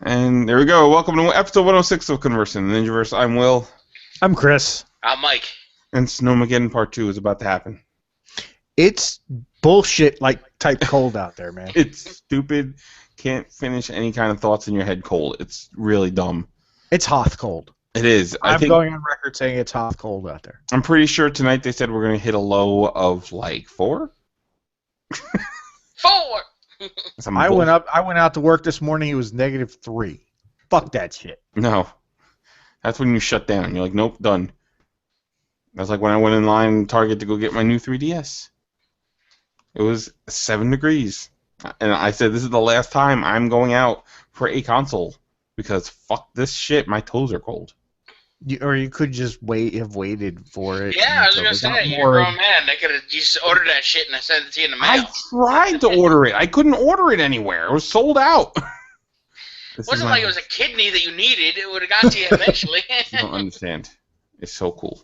And there we go. Welcome to episode 106 of Converse in the Ninjaverse. I'm Will. I'm Chris. I'm Mike. And Snowmageddon Part 2 is about to happen. It's bullshit like type cold out there, man. It's stupid. Can't finish any kind of thoughts in your head cold. It's really dumb. It's hot cold. It is. I'm going on record saying it's hot cold out there. I'm pretty sure tonight they said we're going to hit a low of like 4. 4! I went out to work this morning. It was -3. Fuck that shit. No. That's when you shut down. You're like, nope, done. That's like when I went in line in Target to go get my new 3DS. It was 7 degrees. And I said, this is the last time I'm going out for a console. Because fuck this shit, my toes are cold. Or you could just have waited for it. Yeah, I was going to say, you're a grown man. They could have just ordered that shit and I sent it to you in the mail. I tried to order it. I couldn't order it anywhere. It was sold out. It wasn't like it was a kidney that you needed. It would have got to you eventually. You don't understand. It's so cool.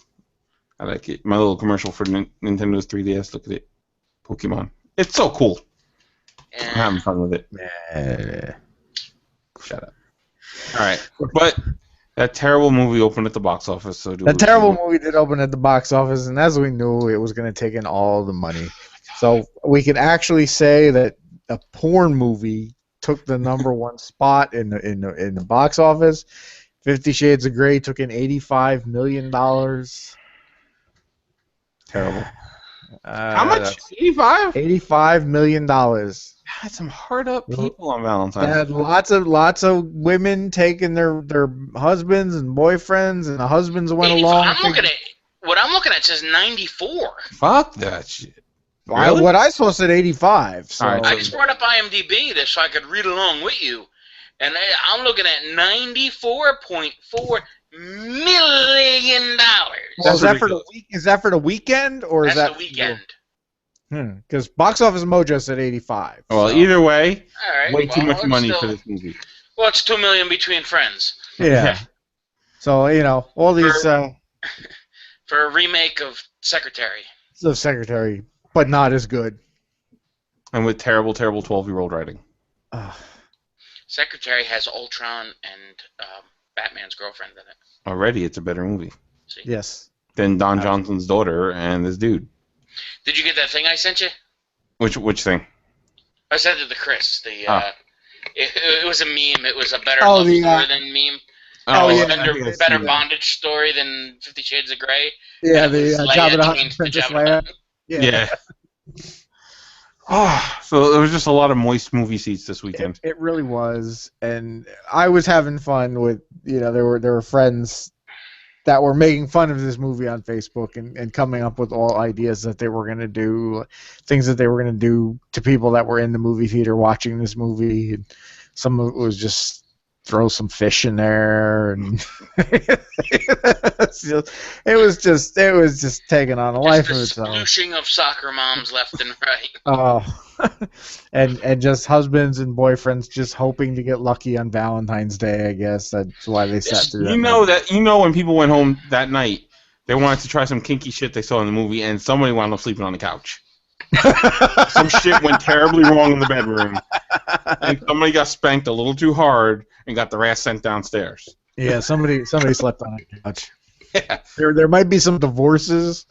I like it. My little commercial for Nintendo's 3DS. Look at it. Pokemon. It's so cool. Yeah. I'm having fun with it. Yeah. Shut up. All right. But that terrible movie opened at the box office. So That terrible movie did open at the box office, and as we knew, it was going to take in all the money. So we could actually say that a porn movie took the #1 spot in the box office. 50 Shades of Grey took in $85 million. Terrible. How much? 85? $85 million. Had some hard up people on Valentine's. Had lots of women taking their husbands and boyfriends, and the husbands went along. What I'm looking at says 94. Fuck that shit. Really? What I saw said 85. So. Right, I just brought up IMDb so I could read along with you, and I'm looking at $94.4 million. Well, is that for the week? Is that for the weekend, or is That's that the weekend? Because Box Office Mojo said 85. Well, either way, All right, way too much money for this movie. Well, it's $2 million between friends. Yeah. So all these for a remake of Secretary. the Secretary, but not as good. And with terrible, terrible 12-year-old writing. Secretary has Ultron and Batman's girlfriend in it. Already, it's a better movie. See? Yes. Than Don Johnson's daughter and this dude. Did you get that thing I sent you? Which thing? I sent it to Chris. It was a meme. It was a better Oh, love story than meme. Oh, It was yeah. a better bondage story than 50 Shades of Grey. Yeah, And it was the Leia Jabba the changed Hutt, to Princess Jabba the Leia. Hutt. Yeah. Oh, so there was just a lot of moist movie seats this weekend. It really was, and I was having fun with there were friends that were making fun of this movie on Facebook and coming up with all ideas that they were going to do, things that they were going to do to people that were in the movie theater watching this movie. And some of it was just throw some fish in there, and it was just taking on a life of its own. Splooshing of soccer moms left and right. Oh, and just husbands and boyfriends just hoping to get lucky on Valentine's Day. I guess that's why they sat through that. You know when people went home that night, they wanted to try some kinky shit they saw in the movie, and somebody wound up sleeping on the couch. Some shit went terribly wrong in the bedroom, and somebody got spanked a little too hard and got their ass sent downstairs. Yeah, somebody slept on a couch. Yeah. There might be some divorces.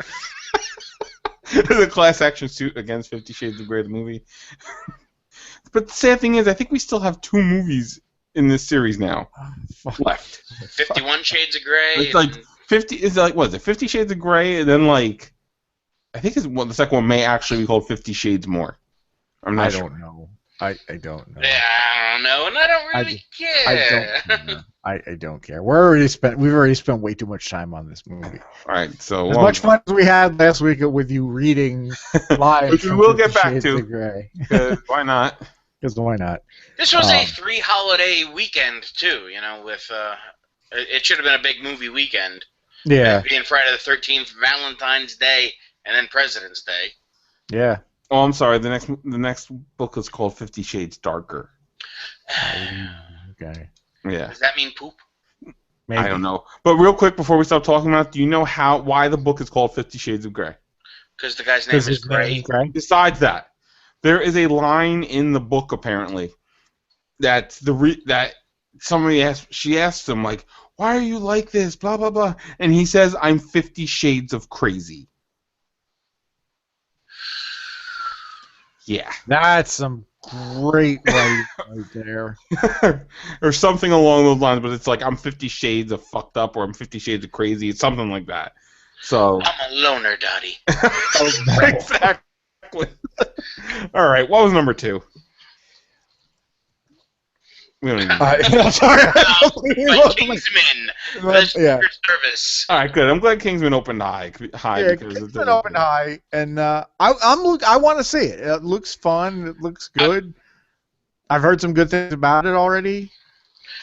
The class action suit against 50 Shades of Grey, the movie. But the sad thing is, I think we still have 2 movies in this series now left. 51 Shades of Grey. It's like 50. Is like what is it? 50 Shades of Grey, and then like I think the second one may actually be called 50 Shades More. I'm not sure. I don't know. I don't know. Yeah, I don't know, and I don't really care. I don't care. We've already spent way too much time on this movie. All right, so as much fun as we had last week with you reading live, which we will get back to. Because why not? Because why not? This was a 3-holiday weekend too. With it should have been a big movie weekend. Yeah. Being Friday the 13th, Valentine's Day, and then President's Day. Yeah. Oh, I'm sorry. The next book is called 50 Shades Darker. Okay. Yeah. Does that mean poop? Maybe. I don't know. But real quick, before we start talking about it, do you know why the book is called 50 Shades of Grey? Because the guy's name is Grey. Besides that, there is a line in the book apparently that she asked him, like, why are you like this, blah, blah, blah. And he says, I'm 50 shades of crazy. Yeah. That's some great writing right there. Or something along those lines, but it's like, I'm 50 shades of fucked up, or I'm 50 shades of crazy. It's something like that. So. I'm a loner, Dottie. Exactly. All right, what was number 2? We don't even know. Sorry. Kingsman, the Secret Service. All right, good. I'm glad Kingsman opened high. Yeah, Kingsman opened high, and I want to see it. It looks fun. It looks good. I've heard some good things about it already.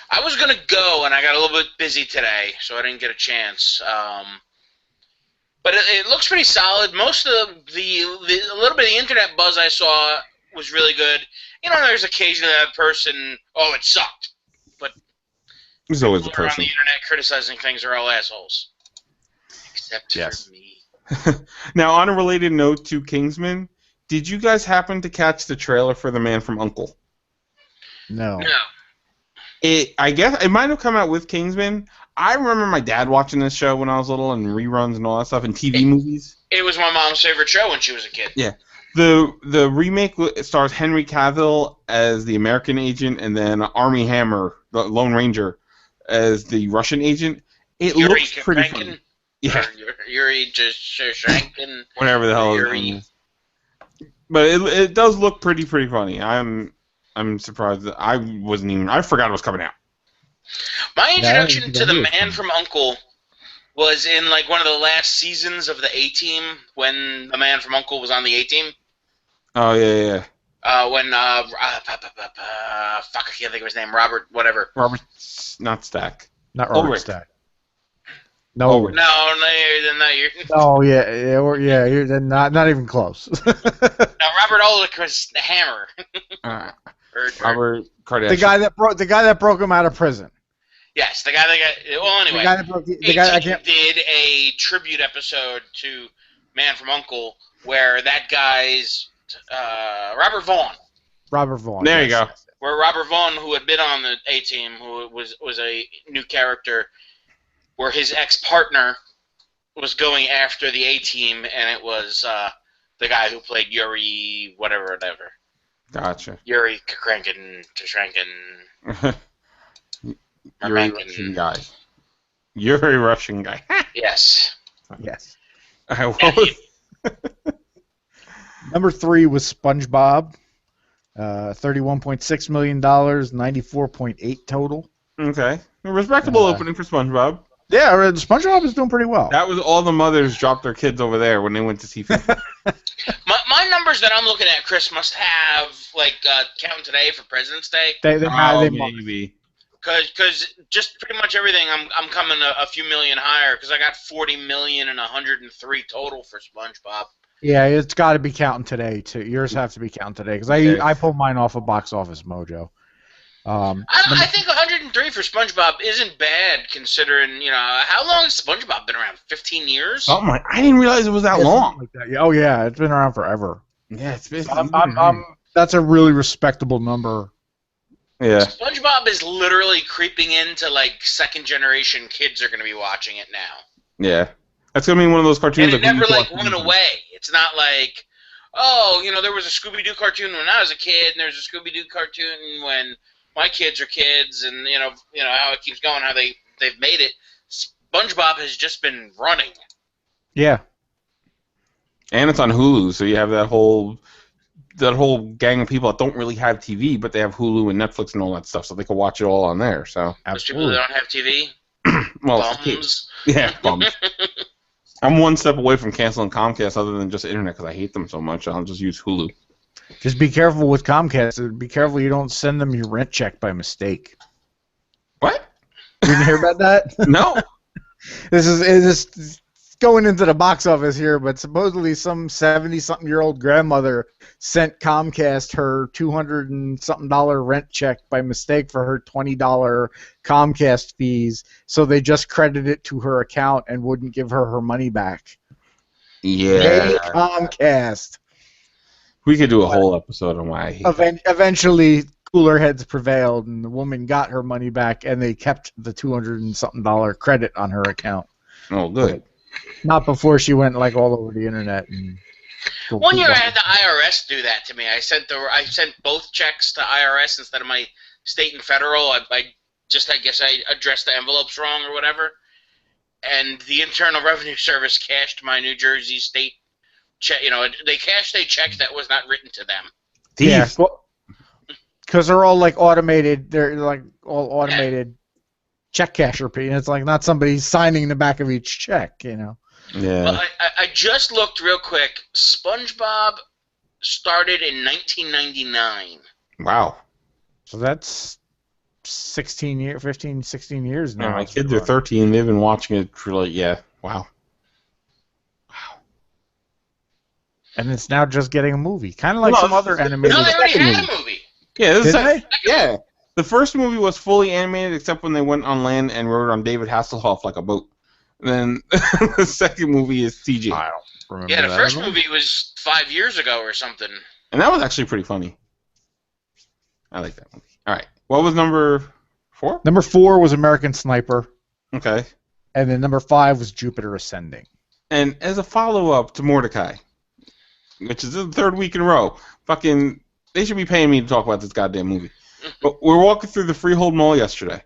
I was gonna go, and I got a little bit busy today, so I didn't get a chance. But it looks pretty solid. Most of the a little bit of the internet buzz I saw was really good. You know, there's occasionally that person, oh, it sucked. But there's always a people person on the internet criticizing things are all assholes. Except for me. Now, on a related note to Kingsman, did you guys happen to catch the trailer for The Man from U.N.C.L.E.? No. I guess it might have come out with Kingsman. I remember my dad watching this show when I was little, and reruns and all that stuff, and TV movies. It was my mom's favorite show when she was a kid. Yeah. The remake stars Henry Cavill as the American agent, and then Armie Hammer, the Lone Ranger, as the Russian agent. It looks pretty funny. Yeah. Yuri Shashankin. Whatever the hell his name is. But it does look pretty funny. I'm surprised that I forgot it was coming out. My introduction to The Man from U.N.C.L.E. was in like one of the last seasons of the A-Team when The Man from U.N.C.L.E. was on the A-Team. Oh yeah. When fuck, I can't think of his name. Robert, whatever. Robert, not Stack. Not Robert Stack. No. You're not. You're not even close. No, Robert Ulrich was the Hammer. Robert Kardashian. The guy that broke him out of prison. Yes, the guy that got. Well, anyway, the guy did a tribute episode to Man from U.N.C.L.E. where that guy's Robert Vaughn. Robert Vaughn. There you go. Where Robert Vaughn, who had been on the A-Team, who was a new character, where his ex-partner was going after the A-Team, and it was the guy who played Yuri, whatever. Gotcha. Yuri Kranken, Tashranken. Yuri Russian guy. Yuri Russian guy. Yes. Yes. Number 3 was SpongeBob. $31.6 million, 94.8 total. Okay. A respectable opening for SpongeBob. Yeah, SpongeBob is doing pretty well. That was all the mothers dropped their kids over there when they went to see FIFA. My numbers that I'm looking at, Chris, must have, like, counting today for President's Day. They maybe. Because just pretty much everything, I'm coming a few million higher, because I got 40 million and 103 total for SpongeBob. Yeah, it's got to be counting today, too. Yours have to be counting today, because I pulled mine off of Box Office Mojo. I think 103 for SpongeBob isn't bad, considering, how long has SpongeBob been around? 15 years? Oh my! I didn't realize it was that long. Like that. Oh yeah, it's been around forever. Yeah, it's been. That's a really respectable number. Yeah. SpongeBob is literally creeping into like second generation kids are going to be watching it now. Yeah, that's gonna be one of those cartoons. And it never like went away. It's not like, there was a Scooby-Doo cartoon when I was a kid, and there's a Scooby-Doo cartoon when my kids are kids, and how it keeps going, how they've made it. SpongeBob has just been running. Yeah. And it's on Hulu, so you have that whole gang of people that don't really have TV, but they have Hulu and Netflix and all that stuff, so they can watch it all on there. So those people that don't have TV, well, bums. Yeah, bums. I'm one step away from canceling Comcast, other than just internet, because I hate them so much. I'll just use Hulu. Just be careful with Comcast. Be careful you don't send them your rent check by mistake. What? You didn't hear about that? No. This is going into the box office here, but supposedly some 70-something-year-old grandmother sent Comcast her $200 and something rent check by mistake for her $20 Comcast fees, so they just credited it to her account and wouldn't give her money back. Yeah. Hey, Comcast. We could do a whole episode on why I hate Eventually, cooler heads prevailed, and the woman got her money back, and they kept the $200 and something credit on her account. Oh, good. Not before she went like all over the internet. And one year I had the IRS do that to me. I sent both checks to IRS instead of my state and federal. I guess I addressed the envelopes wrong or whatever. And the Internal Revenue Service cashed my New Jersey state check. They cashed a check that was not written to them. Yeah, because they're all like automated. They're like all automated check casher. And it's like not somebody signing the back of each check, Yeah. Well, I just looked real quick. SpongeBob started in 1999. Wow. So that's 15, 16 years now. Yeah, my kids are 13. They've been watching it for wow. And it's now just getting a movie. Kind of like some other animated. No, they already had a movie. Yeah, Did they? Yeah. The first movie was fully animated except when they went on land and rode on David Hasselhoff like a boat. And then the second movie is CG. I don't remember Yeah, the that first at all. movie was 5 years ago or something. And that was actually pretty funny. I like that movie. All right. What was number 4? Number 4 was American Sniper. Okay. And then number 5 was Jupiter Ascending. And as a follow-up to Mordecai, which is the 3rd week in a row, they should be paying me to talk about this goddamn movie. But we're walking through the Freehold Mall yesterday.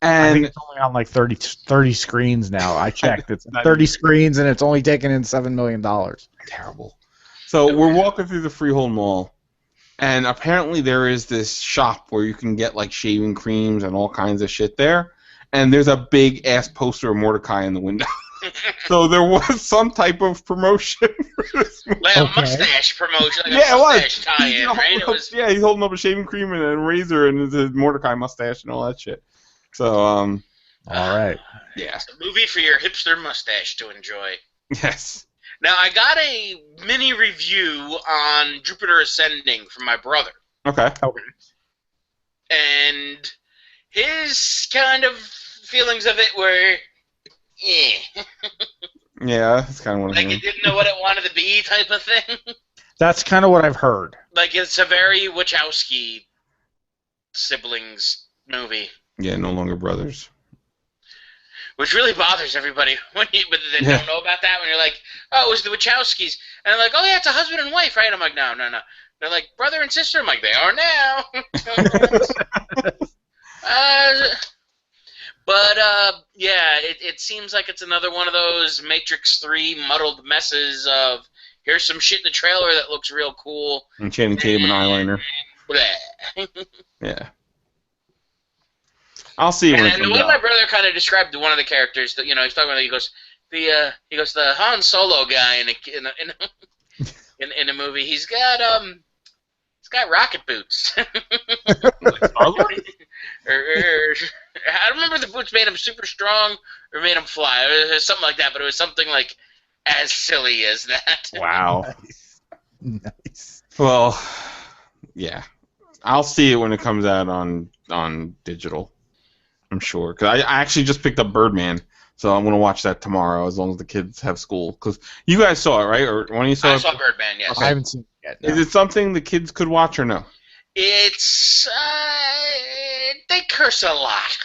I think And it's only on like 30 screens now. I checked. It's 30 screens, and it's only taken in $7 million. terrible. So we're walking through the Freehold Mall, and apparently there is this shop where you can get like shaving creams and all kinds of shit there. And there's a big ass poster of Mordecai in the window. So there was some type of promotion for this movie. Like a mustache promotion, like Yeah, a it was. mustache tie-in, right? Yeah, he's holding up a shaving cream and a razor and his Mordecai mustache and all that shit. So, All right. yeah. It's a movie for your hipster mustache to enjoy. Yes. Now, I got a mini review on Jupiter Ascending from my brother. Okay. And his kind of feelings of it were, Yeah, that's kind of what like I'm it didn't know what it wanted to be type of thing. That's kind of what I've heard. Like it's a very Wachowski siblings movie. Yeah, no longer brothers. Which really bothers everybody when but they Yeah. don't know about that. When you're like, oh, it was the Wachowskis. And they're like, oh, yeah, it's a husband and wife, right? I'm like, no. They're like, brother and sister. I'm like, they are now. Yeah, it seems like it's another one of those Matrix 3 muddled messes of, here's some shit in the trailer that looks real cool. And Channing Tatum and eyeliner. Bleh. Yeah. I'll see when it And the comes way out. my brother kind of described one of the characters, that he's talking about, he goes the Han Solo guy in a movie. He's got rocket boots. I don't remember if the boots made him super strong or made him fly. It was something like that, but it was something like as silly as that. Wow. Nice. Well, yeah. I'll see it when it comes out on digital. I'm sure. Because I actually just picked up Birdman, so I'm going to watch that tomorrow as long as the kids have school. Because you guys saw it, right? Or one of you saw I it? saw Birdman, yes. I haven't seen it yet. No. Is it something the kids could watch or no? It's they curse a lot.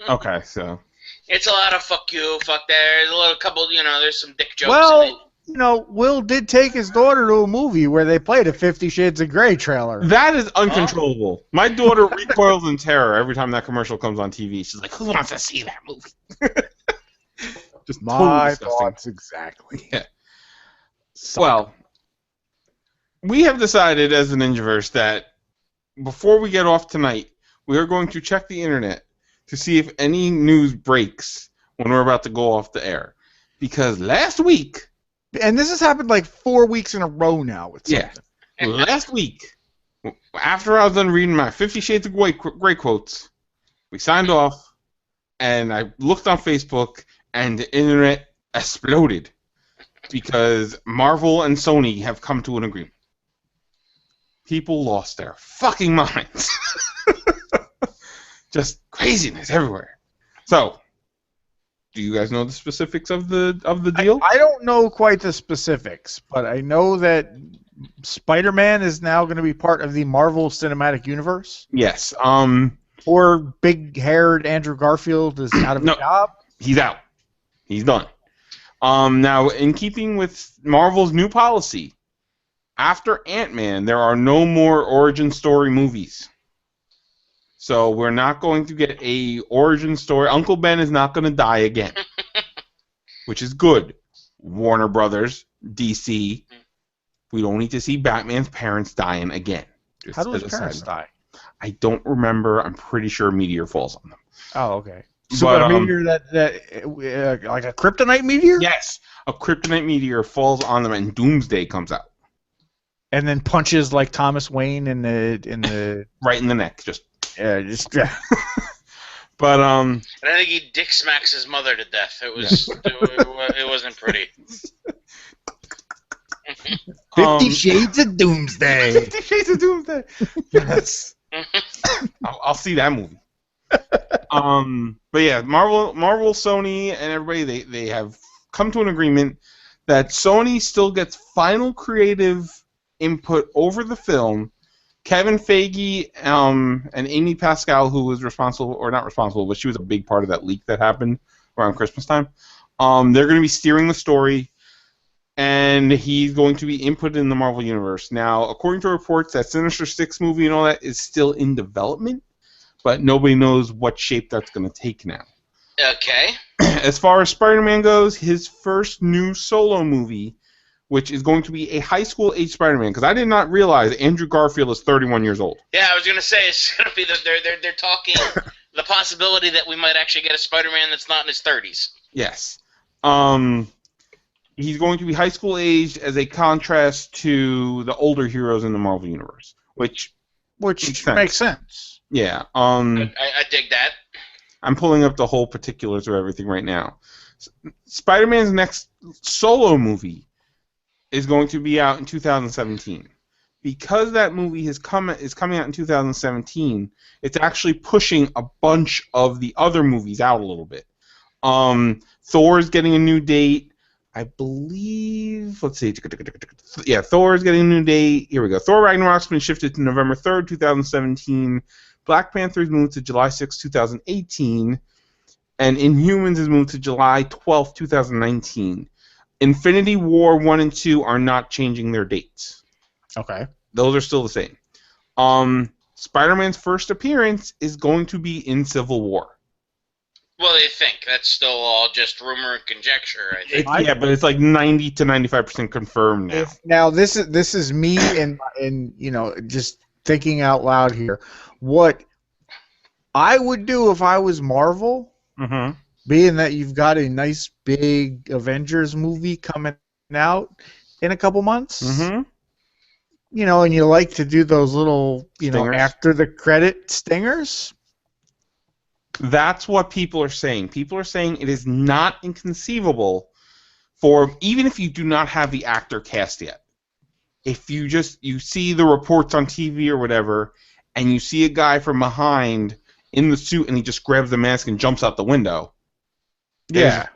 Okay, so. It's a lot of fuck you, fuck there. There's a little couple, there's some dick jokes. in it. Well, Will did take his daughter to a movie where they played a 50 Shades of Grey trailer. That is uncontrollable. My daughter recoils in terror every time that commercial comes on TV. She's like, who wants to see that movie? Just totally My disgusting. thoughts exactly. Yeah. Well, we have decided as the Ninjaverse that before we get off tonight, we are going to check the internet to see if any news breaks when we're about to go off the air. Because last week, And this has happened like 4 weeks in a row now. With Yeah. something. last week, after I was done reading my 50 Shades of Grey quotes, we signed off, and I looked on Facebook, and the internet exploded because Marvel and Sony have come to an agreement. People lost their fucking minds. Just craziness everywhere. So, do you guys know the specifics of the deal? I don't know quite the specifics, but I know that Spider-Man is now going to be part of the Marvel Cinematic Universe? Yes. Or big-haired Andrew Garfield is out of a No. job? He's out. He's done. Now, in keeping with Marvel's new policy, after Ant-Man, there are no more origin story movies. So we're not going to get a origin story. Uncle Ben is not going to die again, which is good. Warner Brothers, DC, we don't need to see Batman's parents dying again. How do his parents die? I don't remember. I'm pretty sure a meteor falls on them. Oh, okay. So But, a meteor that like a kryptonite meteor? Yes, a kryptonite meteor falls on them, and Doomsday comes out And then punches like Thomas Wayne in the right in the neck. Just. But And I think he dick smacks his mother to death. It was it wasn't pretty. 50 Shades of Doomsday. 50 Shades of Doomsday. Yes. I'll see that movie. But yeah, Marvel, Sony, and everybody they have come to an agreement that Sony still gets final creative input over the film. Kevin Feige and Amy Pascal, who was responsible, or not responsible, but she was a big part of that leak that happened around Christmas time. They're going to be steering the story, and he's going to be input in the Marvel Universe. Now, according to reports, that Sinister Six movie and all that is still in development, but nobody knows what shape that's going to take now. Okay. As far as Spider-Man goes, his first new solo movie, which is going to be a high school age Spider-Man, because I did not realize Andrew Garfield is 31 years old. Yeah, I was gonna say it's gonna be that they're talking the possibility that we might actually get a Spider-Man that's not in his 30s. Yes. He's going to be high school aged as a contrast to the older heroes in the Marvel Universe, which makes sense. Yeah. I dig that. I'm pulling up the whole particulars of everything right now. Spider-Man's next solo movie is going to be out in 2017. Because that movie is coming out in 2017, it's actually pushing a bunch of the other movies out a little bit. Thor's getting a new date. I believe, let's see. Yeah, Thor's getting a new date. Here we go. Thor Ragnarok's been shifted to November 3rd, 2017. Black Panther's moved to July 6th, 2018. And Inhumans is moved to July 12th, 2019. Infinity War 1 and 2 are not changing their dates. Okay. Those are still the same. Spider-Man's first appearance is going to be in Civil War. Well, they think. That's still all just rumor and conjecture, I think. Yeah, but it's like 90 to 95% confirmed now. Now, this is me and just thinking out loud here. What I would do if I was Marvel... Mm-hmm. Being that you've got a nice big Avengers movie coming out in a couple months, mm-hmm. And you like to do those little, Stingers. after the credit stingers. That's what people are saying. People are saying it is not inconceivable for, even if you do not have the actor cast yet, if you see the reports on TV or whatever, and you see a guy from behind in the suit and he just grabs the mask and jumps out the window. Yeah.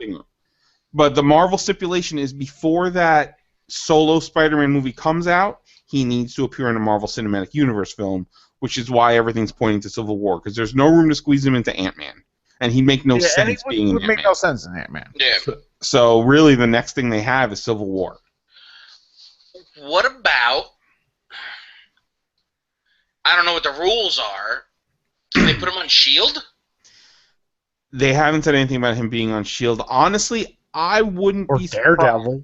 But the Marvel stipulation is before that solo Spider-Man movie comes out, he needs to appear in a Marvel Cinematic Universe film, which is why everything's pointing to Civil War, because there's no room to squeeze him into Ant-Man. And he'd make no sense being in Ant-Man. It would make no sense in Ant-Man. Yeah. So really the next thing they have is Civil War. What about... I don't know what the rules are. Can they put him on S.H.I.E.L.D.? They haven't said anything about him being on S.H.I.E.L.D. Honestly, I wouldn't or be Daredevil.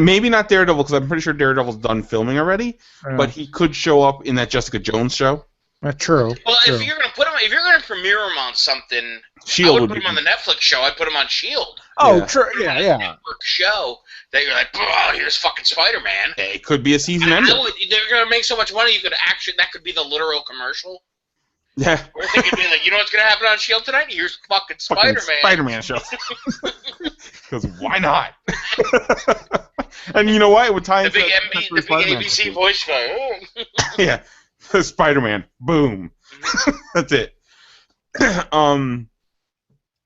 Maybe not Daredevil, because I'm pretty sure Daredevil's done filming already. Yeah. But he could show up in that Jessica Jones show. True. Well, true. if you're gonna premiere him on something, S.H.I.E.L.D. I would put him on the Netflix show. I'd put him on S.H.I.E.L.D. Oh, Yeah. true. Yeah. Network show that you're like, oh, here's fucking Spider-Man. It could be a season ender. They're gonna make so much money. That could be the literal commercial. Yeah. Or they could be like, you know what's gonna happen on S.H.I.E.L.D. tonight? Here's fucking Spider-Man. Spider-Man show. Because why not? And you know what? It would tie The into big ABC voice guy. Oh. Yeah. Spider-Man. Boom. That's it.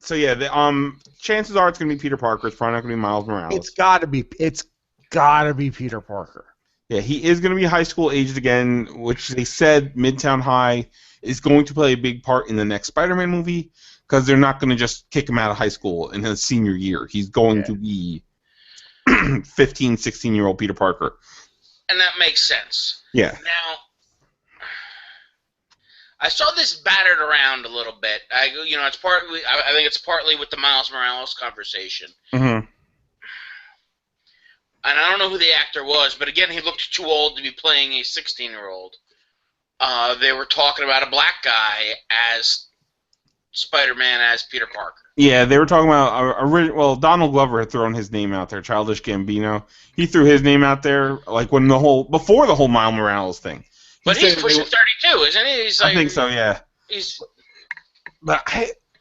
So yeah, the chances are it's gonna be Peter Parker. It's probably not gonna be Miles Morales. It's gotta be Peter Parker. Yeah, he is going to be high school aged again, which they said Midtown High is going to play a big part in the next Spider-Man movie because they're not going to just kick him out of high school in his senior year. He's going to be 15, 16-year-old Peter Parker. And that makes sense. Yeah. Now, I saw this battered around a little bit. It's partly. I think it's partly with the Miles Morales conversation. Mm-hmm. And I don't know who the actor was, but again, he looked too old to be playing a 16-year-old. They were talking about a black guy as Spider-Man as Peter Parker. Yeah, they were talking about Donald Glover had thrown his name out there, Childish Gambino. He threw his name out there like before the whole Miles Morales thing. But he's pushing 32, isn't he? I think so, yeah. But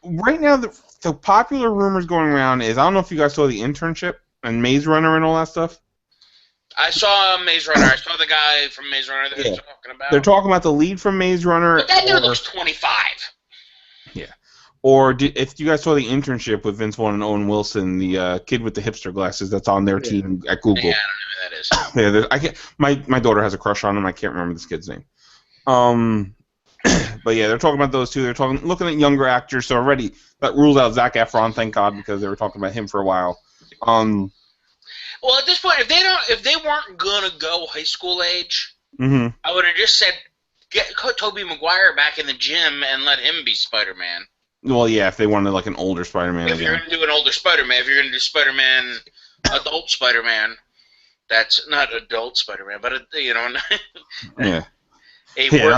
right now, the popular rumors going around is, I don't know if you guys saw The Internship and Maze Runner and all that stuff. I saw Maze Runner. I saw the guy from Maze Runner that they're talking about. They're talking about the lead from Maze Runner. But that dude looks 25. Yeah. Or if you guys saw The Internship with Vince Vaughn and Owen Wilson, the kid with the hipster glasses that's on their team at Google. Yeah, I don't know who that is. Yeah, I can't. My daughter has a crush on him. I can't remember this kid's name. But yeah, they're talking about those two. They're looking at younger actors. So already that rules out Zac Efron, thank God, because they were talking about him for a while. Well, at this point, if they weren't gonna go high school age, I would have just said get Tobey Maguire back in the gym and let him be Spider-Man. Well, yeah, if they wanted like an older Spider-Man. If you're gonna do an older Spider-Man, if you're gonna do Spider-Man, adult Spider-Man, that's not adult Spider-Man, but yeah. Not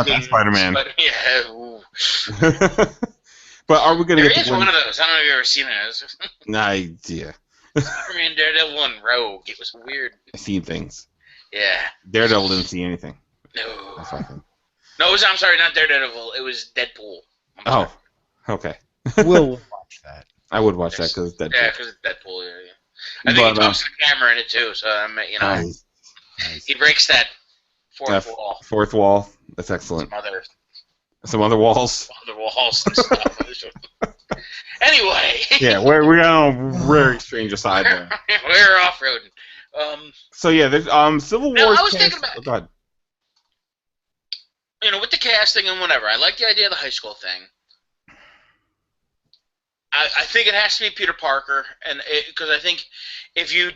that Spider-Man. Yeah. But are we gonna there get? There is one of those. I don't know if you've ever seen it. No idea. Spider-Man, Daredevil, and Rogue. It was weird. I've seen things. Yeah. Daredevil didn't see anything. No. That's nothing. No, I'm sorry, not Daredevil. It was Deadpool. Oh, okay. We'll watch that. I would watch that because it's Deadpool. Yeah, because it's Deadpool. Yeah. I think he talks to the camera in it too. So Nice. He breaks that fourth wall. Fourth wall. That's excellent. Some other walls. Other walls and stuff. Anyway. Yeah, we're on a very strange aside there. We're off-roading. So yeah, there's Civil War. Now, I was thinking about. Oh, go ahead. With the casting and whatever, I like the idea of the high school thing. I think it has to be Peter Parker, and because I think if you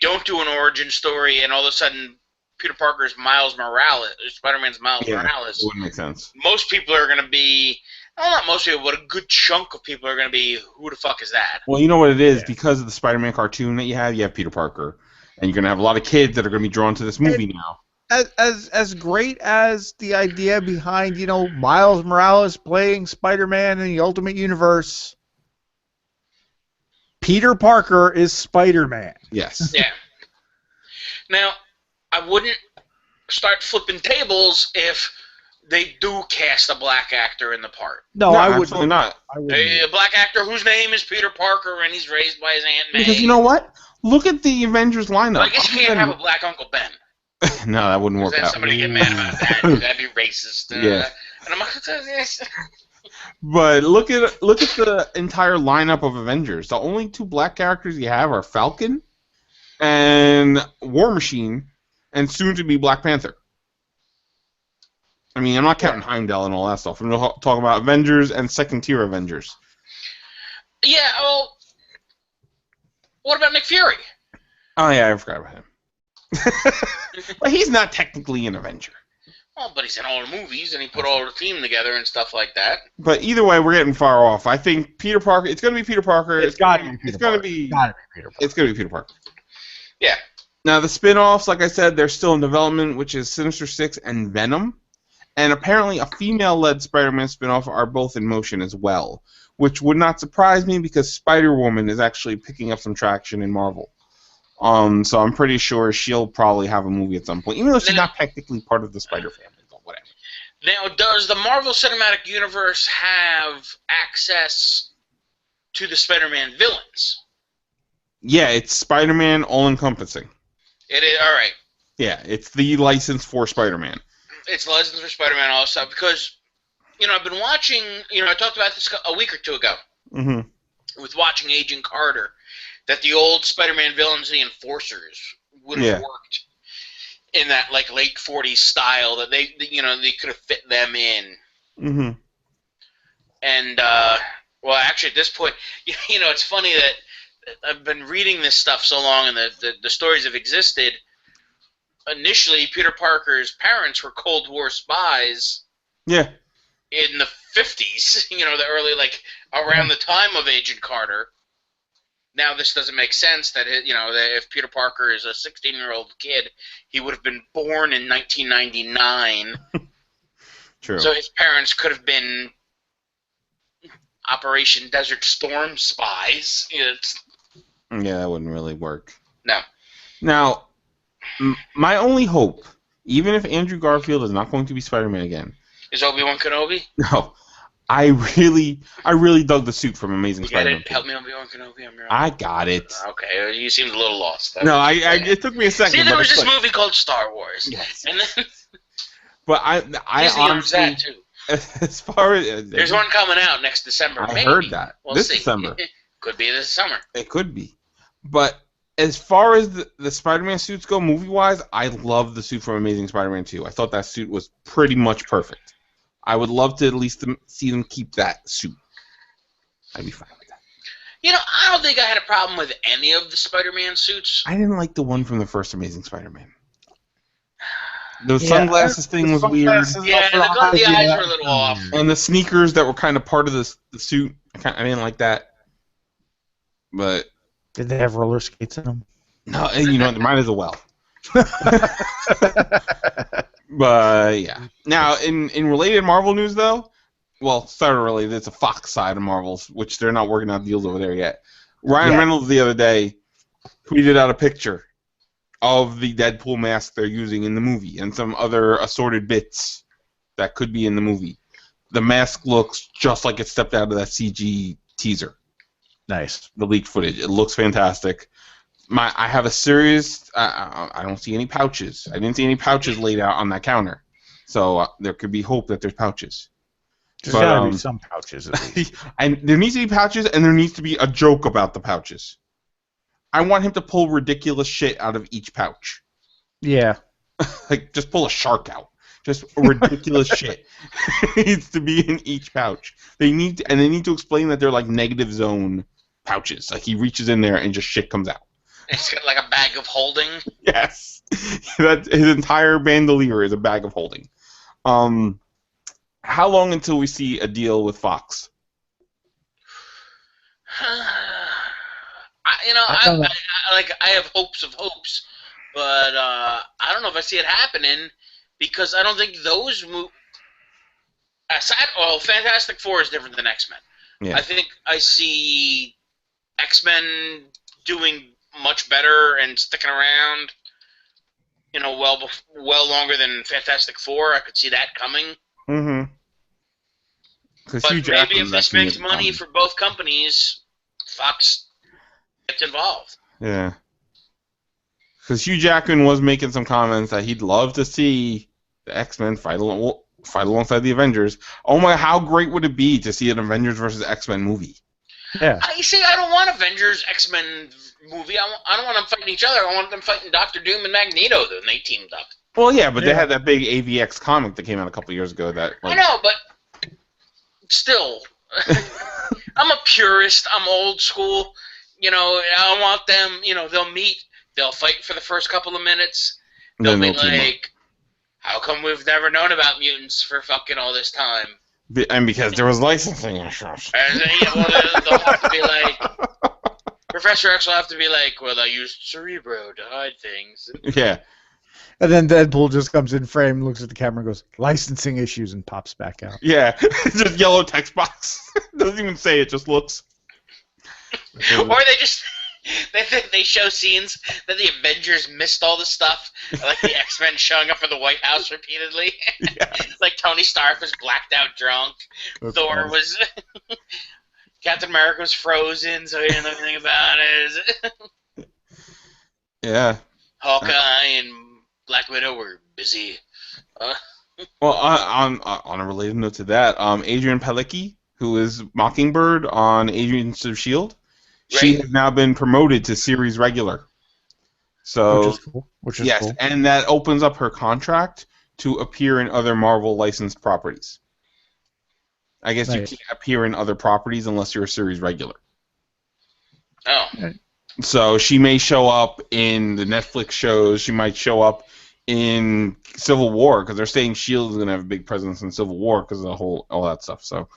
don't do an origin story and all of a sudden Peter Parker's Miles Morales, Spider-Man's Miles Morales, it wouldn't make sense. Most people are going to be, well, not most people, but a good chunk of people are going to be, who the fuck is that? Well, you know what it is, because of the Spider-Man cartoon that you have Peter Parker, and you're going to have a lot of kids that are going to be drawn to this movie now. As great as the idea behind, Miles Morales playing Spider-Man in the Ultimate Universe, Peter Parker is Spider-Man. Yes. Yeah. Now, I wouldn't start flipping tables if they do cast a black actor in the part. No, I would not. A black actor whose name is Peter Parker and he's raised by his Aunt May. Because you know what? Look at the Avengers lineup. I guess you can't have a black Uncle Ben. No, that wouldn't work out. Somebody get mad about that. That'd be racist. Yeah. And I'm like, but look at the entire lineup of Avengers. The only two black characters you have are Falcon and War Machine, and soon to be Black Panther. I mean, I'm not counting Heimdall and all that stuff. I'm talking about Avengers and second-tier Avengers. Yeah, well, what about Nick Fury? Oh, yeah, I forgot about him. But he's not technically an Avenger. Well, but he's in all the movies, and he put all the team together and stuff like that. But either way, we're getting far off. I think Peter Parker, it's going to be Peter Parker. It's got to be Peter Parker. It's going to be Peter Parker. Yeah. Now, the spin-offs, like I said, they're still in development, which is Sinister Six and Venom. And apparently a female-led Spider-Man spin-off are both in motion as well, which would not surprise me because Spider-Woman is actually picking up some traction in Marvel. So I'm pretty sure she'll probably have a movie at some point, even though she's not technically part of the Spider family, but whatever. Now, does the Marvel Cinematic Universe have access to the Spider-Man villains? Yeah, it's Spider-Man all-encompassing. It is, all right. Yeah, it's the license for Spider-Man. It's licensed for Spider-Man all stuff because, I've been watching, I talked about this a week or two ago with watching Agent Carter, that the old Spider-Man villains, the Enforcers, would have worked. in that like late '40s style that they could have fit them in. Mm-hmm. And well, actually, at this point, it's funny that I've been reading this stuff so long, and the stories have existed. Initially, Peter Parker's parents were Cold War spies Yeah. in the '50s. The early, like around the time of Agent Carter. Now, this doesn't make sense that that if Peter Parker is a 16-year-old kid, he would have been born in 1999. True. So his parents could have been Operation Desert Storm spies. Yeah, that wouldn't really work. No. Now, my only hope, even if Andrew Garfield is not going to be Spider-Man again, Is Obi-Wan Kenobi? no, I really dug the suit from Amazing You get Spider-Man. it? Help me, Obi-Wan Kenobi. I'm your I got it. Okay, you seemed a little lost. No, it took me a second. See, there but was it's this like, movie called Star Wars. Yes. And then But I Disney owns honestly, that too. as far as There's one coming out next December. I maybe. heard that We'll this see. December. Could be this summer. It could be, but as far as the Spider-Man suits go, movie-wise, I love the suit from Amazing Spider-Man 2. I thought that suit was pretty much perfect. I would love to at least see them keep that suit. I'd be fine with that. I don't think I had a problem with any of the Spider-Man suits. I didn't like the one from the first Amazing Spider-Man. The sunglasses thing was weird. Yeah, the eyes were a little off. And the sneakers that were kind of part of the suit, I didn't like that. But Did they have roller skates in them? no, they might as well. But yeah. Now, in related Marvel news, though, well, sort of related, it's a Fox side of Marvel's, which they're not working out deals over there yet. Ryan Reynolds the other day tweeted out a picture of the Deadpool mask they're using in the movie and some other assorted bits that could be in the movie. The mask looks just like it stepped out of that CG teaser. Nice. The leaked footage. It looks fantastic. I have a serious... I don't see any pouches. I didn't see any pouches laid out on that counter. So there could be hope that there's pouches. There's got to be some pouches at least. And there needs to be pouches, and there needs to be a joke about the pouches. I want him to pull ridiculous shit out of each pouch. Yeah. Like, just pull a shark out. Just ridiculous shit needs to be in each pouch. They need to explain that they're like negative zone pouches. Like he reaches in there and just shit comes out. It's got like a bag of holding. Yes, that his entire bandolier is a bag of holding. How long until we see a deal with Fox? I have hopes of hopes, but I don't know if I see it happening because I don't think those Fantastic Four is different than X-Men. Yeah. I think I see X-Men doing much better and sticking around, well longer than Fantastic Four. I could see that coming. Mm-hmm. But maybe if this makes money for both companies, Fox gets involved. Yeah. Because Hugh Jackman was making some comments that he'd love to see the X-Men fight alongside the Avengers. Oh my, how great would it be to see an Avengers versus X-Men movie? Yeah. I don't want Avengers X-Men movie. I don't want them fighting each other. I want them fighting Doctor Doom and Magneto. Then they teamed up. Well, yeah, but they had that big AVX comic that came out a couple years ago. I know, but still, I'm a purist. I'm old school. I want them. They'll meet. They'll fight for the first couple of minutes. They'll be like, "How come we've never known about mutants for fucking all this time?" And because there was licensing issues. And they'll have to be like, Professor X will have to be like, "Well, I used Cerebro to hide things." Yeah. And then Deadpool just comes in frame, looks at the camera, and goes, "Licensing issues," and pops back out. Yeah. Just yellow text box. Doesn't even say it, just looks. Or they just they show scenes that the Avengers missed all the stuff, like the X-Men showing up for the White House repeatedly. Yeah. Like Tony Stark was blacked out drunk. Thor was Captain America was frozen, so he didn't know anything about it. Yeah. Hawkeye and Black Widow were busy. Well, on a related note to that, Adrian Palicki, who is Mockingbird on Agents of S.H.I.E.L.D., she has now been promoted to series regular. Which So is cool. Which is yes, cool. and that opens up her contract to appear in other Marvel licensed properties. I guess you can't Nice. appear in other properties unless you're a series regular. Oh, So she may show up in the Netflix shows. She might show up in Civil War because they're saying Shield is going to have a big presence in Civil War because of the whole all that stuff. So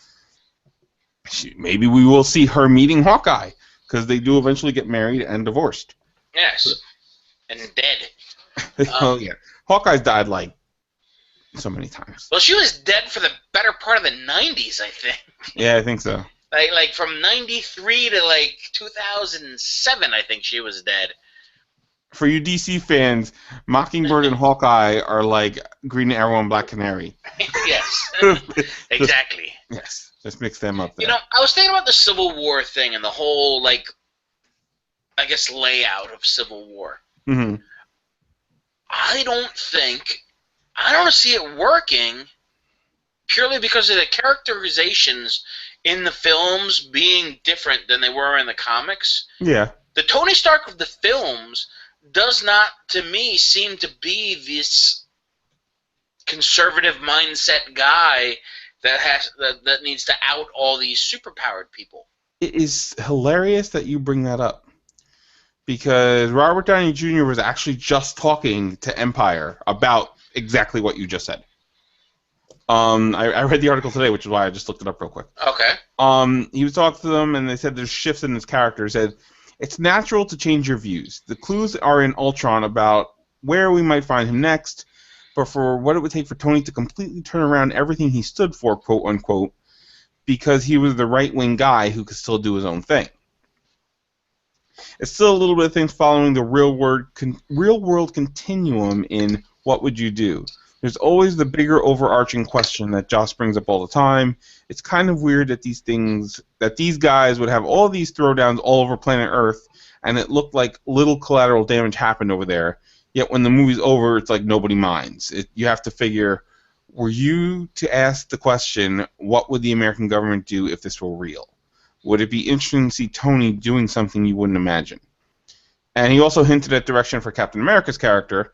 maybe we will see her meeting Hawkeye because they do eventually get married and divorced. yes, and dead. Oh yeah, Hawkeye's died like so many times. Well, she was dead for the better part of the '90s, I think. Yeah, I think so. Like from '93 to like 2007, I think she was dead. For you DC fans, Mockingbird and Hawkeye are like Green Arrow and Black Canary. Yes, Just- exactly. yes, just mix them up there. You know, I was thinking about the Civil War thing and the whole, like, I guess, layout of Civil War. hmm I don't see it working purely because of the characterizations in the films being different than they were in the comics. Yeah. The Tony Stark of the films does not, to me, seem to be this conservative mindset guy that needs to out all these superpowered people. It is hilarious that you bring that up because Robert Downey Jr. was actually just talking to Empire about exactly what you just said. I read the article today, which is why I just looked it up real quick. Okay. He was talking to them, and they said there's shifts in his character. He said, it's natural to change your views. The clues are in Ultron about where we might find him next, but for what it would take for Tony to completely turn around everything he stood for, quote unquote, because he was the right-wing guy who could still do his own thing. It's still a little bit of things following the real-world continuum in what would you do. There's always the bigger overarching question that Joss brings up all the time. It's kind of weird that these guys would have all these throwdowns all over planet Earth, and it looked like little collateral damage happened over there. Yet when the movie's over, it's like nobody minds. You have to figure, were you to ask the question, what would the American government do if this were real? Would it be interesting to see Tony doing something you wouldn't imagine? And he also hinted at direction for Captain America's character.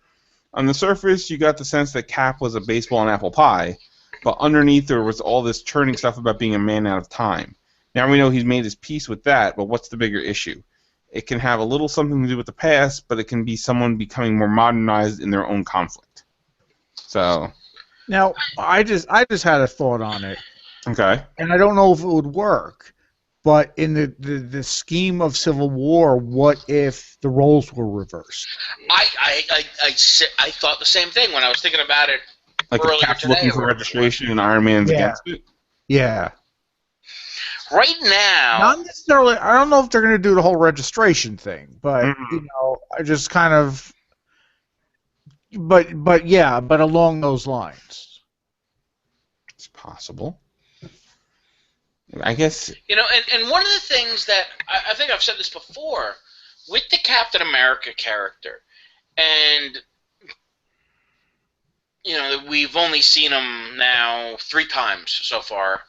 On the surface, you got the sense that Cap was a baseball and apple pie, but underneath there was all this churning stuff about being a man out of time. Now we know he's made his peace with that, but what's the bigger issue? It can have a little something to do with the past, but it can be someone becoming more modernized in their own conflict. So Now, I just had a thought on it, okay. and I don't know if it would work. But in the scheme of Civil War, what if the roles were reversed? I thought the same thing when I was thinking about it Like earlier if Cap's today. looking for registration and Iron Man's Yeah. against it? Yeah. Right now, Not necessarily. I don't know if they're going to do the whole registration thing, but I just kind of. But yeah, but along those lines. It's possible. I guess. and one of the things that I think I've said this before with the Captain America character, and we've only seen him now 3 times so far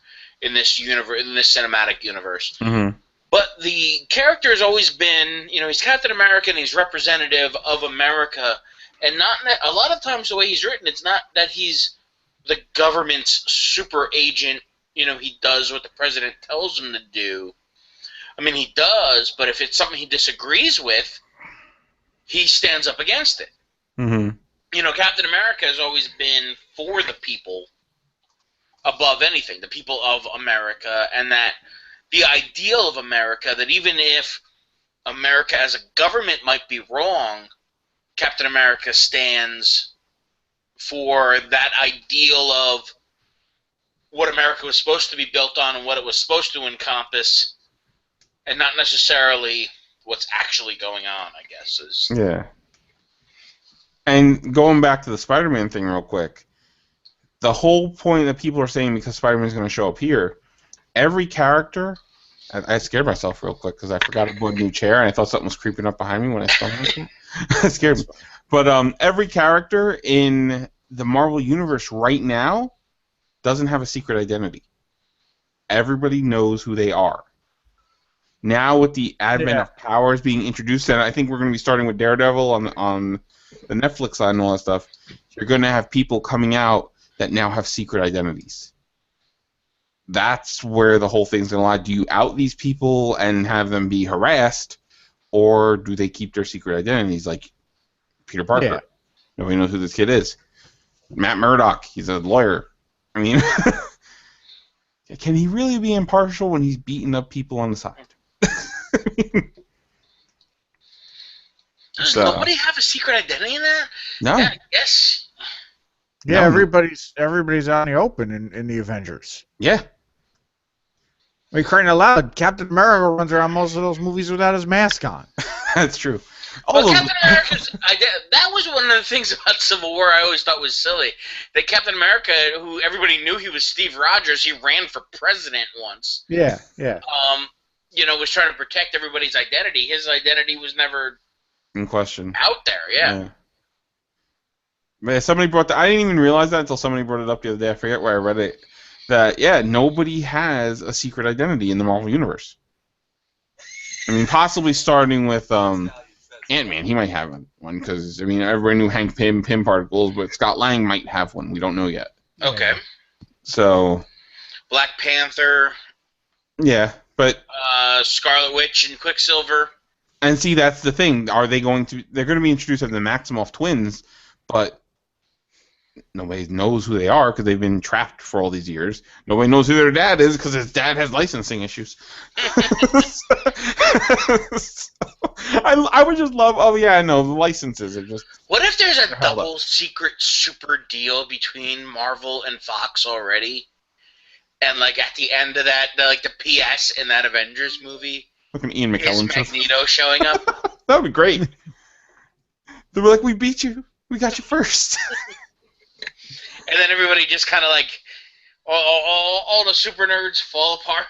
in this universe, in this cinematic universe. Mm-hmm. But the character has always been, he's Captain America and he's representative of America, and not a lot of times the way he's written, it's not that he's the government's super agent. He does what the president tells him to do. I mean, he does, but if it's something he disagrees with, he stands up against it. Mm-hmm. Captain America has always been for the people above anything, the people of America, and that the ideal of America, that even if America as a government might be wrong, Captain America stands for that ideal of what America was supposed to be built on and what it was supposed to encompass, and not necessarily what's actually going on, I guess. Yeah. And going back to the Spider-Man thing real quick, the whole point that people are saying because Spider-Man's going to show up here, every character, I scared myself real quick because I forgot to put a new chair and I thought something was creeping up behind me when I spun it. It scared me. But every character in the Marvel Universe right now doesn't have a secret identity. Everybody knows who they are. Now with the advent of powers being introduced, and I think we're going to be starting with Daredevil on the Netflix side and all that stuff, you're going to have people coming out that now have secret identities. That's where the whole thing's going to lie. Do you out these people and have them be harassed, or do they keep their secret identities, like Peter Parker? Yeah. Nobody knows who this kid is. Matt Murdock, he's a lawyer. I mean, can he really be impartial when he's beating up people on the side? Does nobody have a secret identity in that? No. Yeah, yes. Yeah, No. everybody's out in the open in the Avengers. Yeah. I mean, crying out loud, Captain America runs around most of those movies without his mask on. That's true. Well, Captain America's that was one of the things about Civil War I always thought was silly. That Captain America, who everybody knew he was Steve Rogers, he ran for president once. Yeah. Was trying to protect everybody's identity. His identity was never in question. Out there, yeah. Man, somebody brought that. I didn't even realize that until somebody brought it up the other day. I forget where I read it. That nobody has a secret identity in the Marvel Universe. I mean, possibly starting with Ant-Man, he might have one because everybody knew Hank Pym particles, but Scott Lang might have one. We don't know yet. Okay. So. Black Panther. Yeah, but. Scarlet Witch and Quicksilver. And see, that's the thing. Are they going to? They're going to be introduced as the Maximoff twins, but nobody knows who they are because they've been trapped for all these years. Nobody knows who their dad is because his dad has licensing issues. I would just love. Oh yeah, I know the licenses are just. What if there's a double secret super deal between Marvel and Fox already, and like at the end of that, like the PS in that Avengers movie, looking Ian McKellen, is Magneto showing up? That would be great. They were like, "We beat you. We got you first." And then everybody just kind of like, all the super nerds fall apart.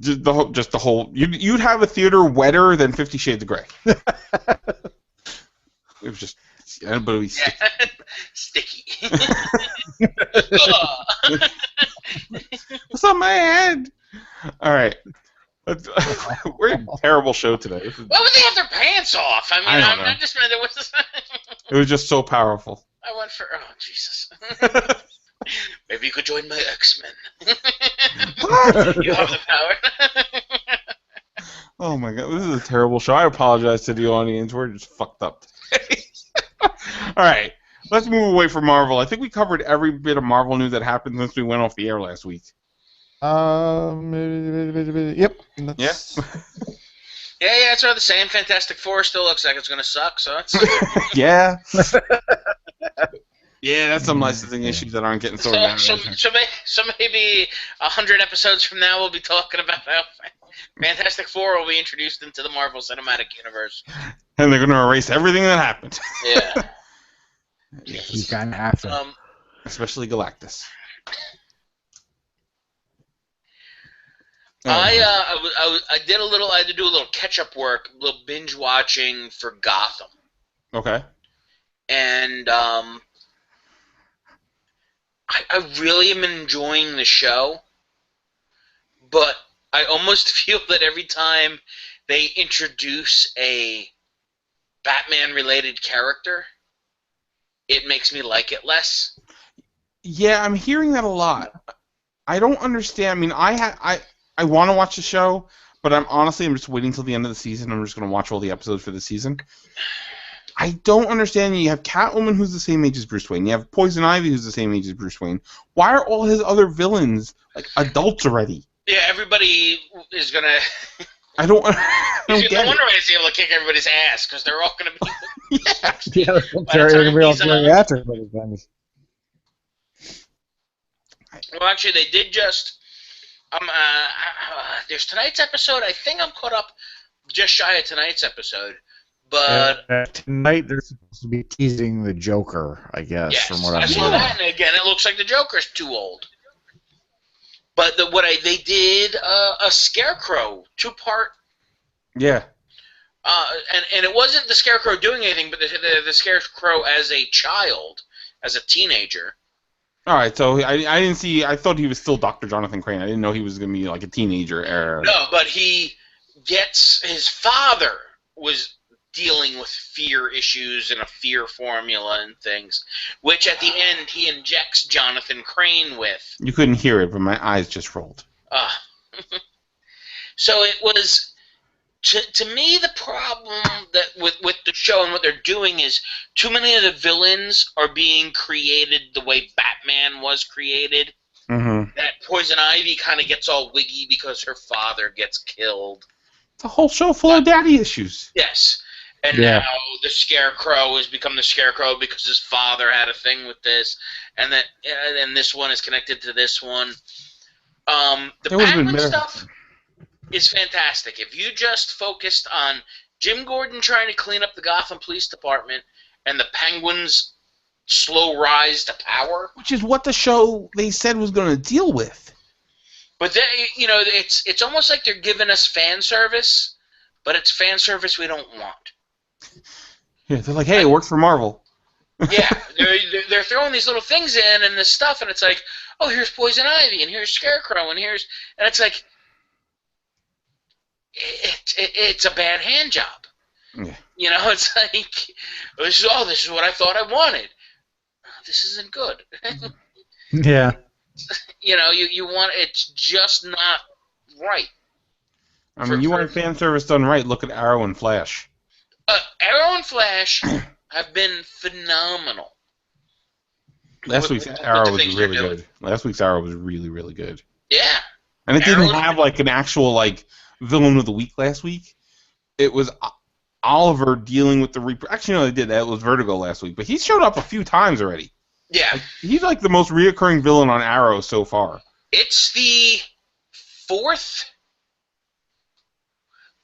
just the whole. You'd have a theater wetter than 50 Shades of Grey. It was just, but it was sticky. What's on my head? All right. We're in a terrible show today. Why would they have their pants off? I mean, I just meant it was. It was just so powerful. I went for Jesus. Maybe you could join my X-Men. You have the power. Oh my god, this is a terrible show. I apologize to the audience. We're just fucked up today. All right, let's move away from Marvel. I think we covered every bit of Marvel news that happened since we went off the air last week. Yep. Yeah. Yeah, it's about the same. Fantastic Four still looks like it's going to suck, so it's... Yeah. Yeah, that's some licensing issues that aren't getting sorted out. So maybe 100 episodes from now we'll be talking about how Fantastic Four will be introduced into the Marvel Cinematic Universe. And they're going to erase everything that happened. Yeah. Yes. You kind of have to. Especially Galactus. I did a little. I had to do a little catch-up work, a little binge watching for Gotham. Okay. And I really am enjoying the show, but I almost feel that every time they introduce a Batman-related character, it makes me like it less. Yeah, I'm hearing that a lot. I don't understand. I mean, I want to watch the show, but I'm just waiting till the end of the season. I'm just going to watch all the episodes for the season. I don't understand. You have Catwoman, who's the same age as Bruce Wayne. You have Poison Ivy, who's the same age as Bruce Wayne. Why are all his other villains like adults already? Yeah, everybody is going to... I don't get no wonder he's able to kick everybody's ass, because they're all going to be... Yeah, they're going to be all geriatric. Well, actually, they did just... there's tonight's episode. I think I'm caught up just shy of tonight's episode. But tonight they're supposed to be teasing the Joker, I guess. Yes, from what I I'm saw that, and again, it looks like the Joker's too old. But they did a Scarecrow 2-part. Yeah. And it wasn't the Scarecrow doing anything, but the Scarecrow as a child, as a teenager. All right, so I didn't see. I thought he was still Dr. Jonathan Crane. I didn't know he was gonna be like a teenager. No, but his father was dealing with fear issues and a fear formula and things, which at the end he injects Jonathan Crane with. You couldn't hear it, but my eyes just rolled. So it was, to me, the problem that with the show and what they're doing is too many of the villains are being created the way Batman was created. Mm-hmm. That Poison Ivy kind of gets all wiggy because her father gets killed. It's a whole show full of daddy issues. Yes. And now the Scarecrow has become the Scarecrow because his father had a thing with this, and this one is connected to this one. The Penguin stuff is fantastic. If you just focused on Jim Gordon trying to clean up the Gotham Police Department and the Penguin's slow rise to power, which is what the show they said was going to deal with. But then, it's almost like they're giving us fan service, but it's fan service we don't want. Yeah, they're like, hey, it works for Marvel. Yeah, they're throwing these little things in and this stuff, and it's like, oh, here's Poison Ivy, and here's Scarecrow, and it's like, it's a bad hand job. Yeah. It's like, this is what I thought I wanted. This isn't good. Yeah. You want, it's just not right. I mean, you want fan service done right, look at Arrow and Flash. Arrow and Flash have been phenomenal. Last week's Arrow was really good. Last week's Arrow was really, really good. Yeah. And it didn't have like an actual villain of the week last week. It was Oliver dealing with the Reaper. Actually, no, they did that. It was Vertigo last week, but he showed up a few times already. Yeah. He's like the most reoccurring villain on Arrow so far. It's the fourth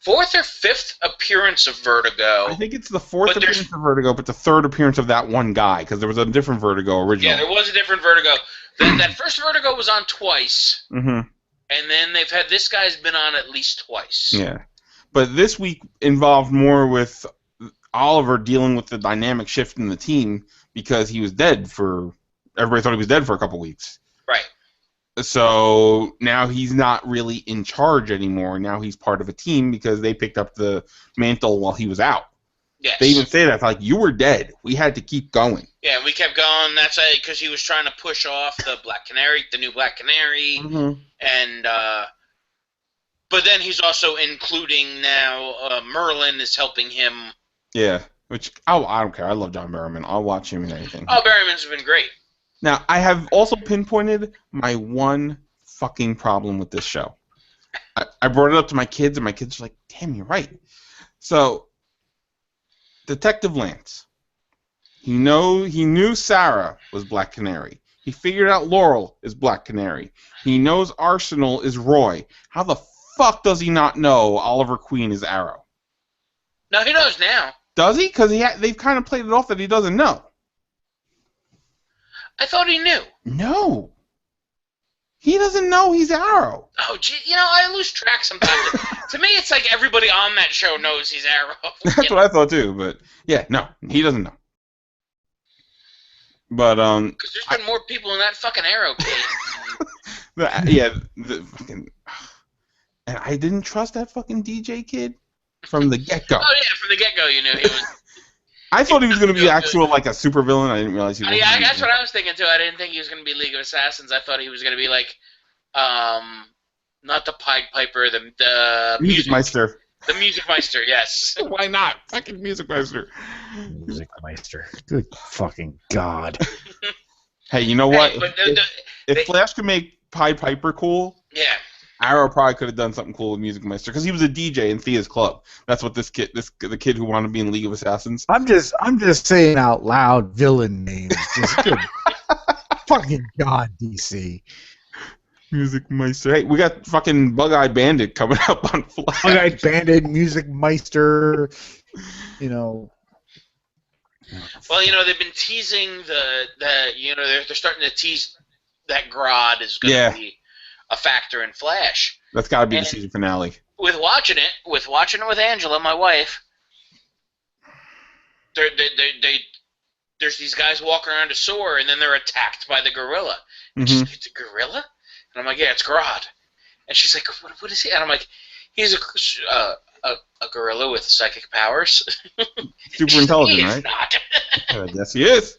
or fifth appearance of Vertigo. I think it's the fourth appearance of Vertigo, but the third appearance of that one guy, because there was a different Vertigo originally. Yeah, there was a different Vertigo. That first Vertigo was on twice, mm-hmm. and then this guy's been on at least twice. Yeah. But this week involved more with Oliver dealing with the dynamic shift in the team because he was dead everybody thought he was dead for a couple weeks. Right. So now he's not really in charge anymore. Now he's part of a team because they picked up the mantle while he was out. Yes. They even say that, like, you were dead. We had to keep going. Yeah, we kept going. That's because he was trying to push off the new Black Canary. Mm-hmm. And, but then he's also including now Merlin is helping him. Yeah, which, I don't care. I love John Barrowman. I'll watch him in anything. Oh, Barrowman's been great. Now, I have also pinpointed my one fucking problem with this show. I brought it up to my kids, and my kids are like, damn, you're right. So, Detective Lance. He knew Sarah was Black Canary. He figured out Laurel is Black Canary. He knows Arsenal is Roy. How the fuck does he not know Oliver Queen is Arrow? No, he knows now. Does he? Because they've kind of played it off that he doesn't know. I thought he knew. No. He doesn't know he's Arrow. Oh, gee, I lose track sometimes. To me, it's like everybody on that show knows he's Arrow. That's what I thought too, but yeah, no, he doesn't know. But because there's been more people in that fucking Arrow case. the fucking, and I didn't trust that fucking DJ kid from the get-go. Oh yeah, from the get-go, you knew he was. I thought he was going to be actual like a super villain. I didn't realize he was. Yeah, that's what I was thinking too. I didn't think he was going to be League of Assassins. I thought he was going to be like, not the Pied Piper, the Music Meister. The Music Meister, yes. Why not? Fucking Music Meister. Music Meister. Good fucking God. Hey, you know what? Hey, if Flash could make Pied Piper cool, yeah, Arrow probably could have done something cool with Music Meister because he was a DJ in Thea's club. That's what the kid who wanted to be in League of Assassins. I'm just saying out loud villain names. Just good. Fucking God, DC. Music Meister. Hey, we got fucking Bug-Eye Bandit coming up on Flash. Bug-Eye Bandit, Music Meister. Well, they've been teasing they're starting to tease that Grodd is going to be a factor in Flash. That's got to be the season finale. With watching it with Angela, my wife, they there's these guys walking around a sewer, and then they're attacked by the gorilla. And she's like, it's a gorilla? And I'm like, yeah, it's Grodd. And she's like, what is he? And I'm like, he's a gorilla with psychic powers. Super intelligent, He's right? not. Yes, he is.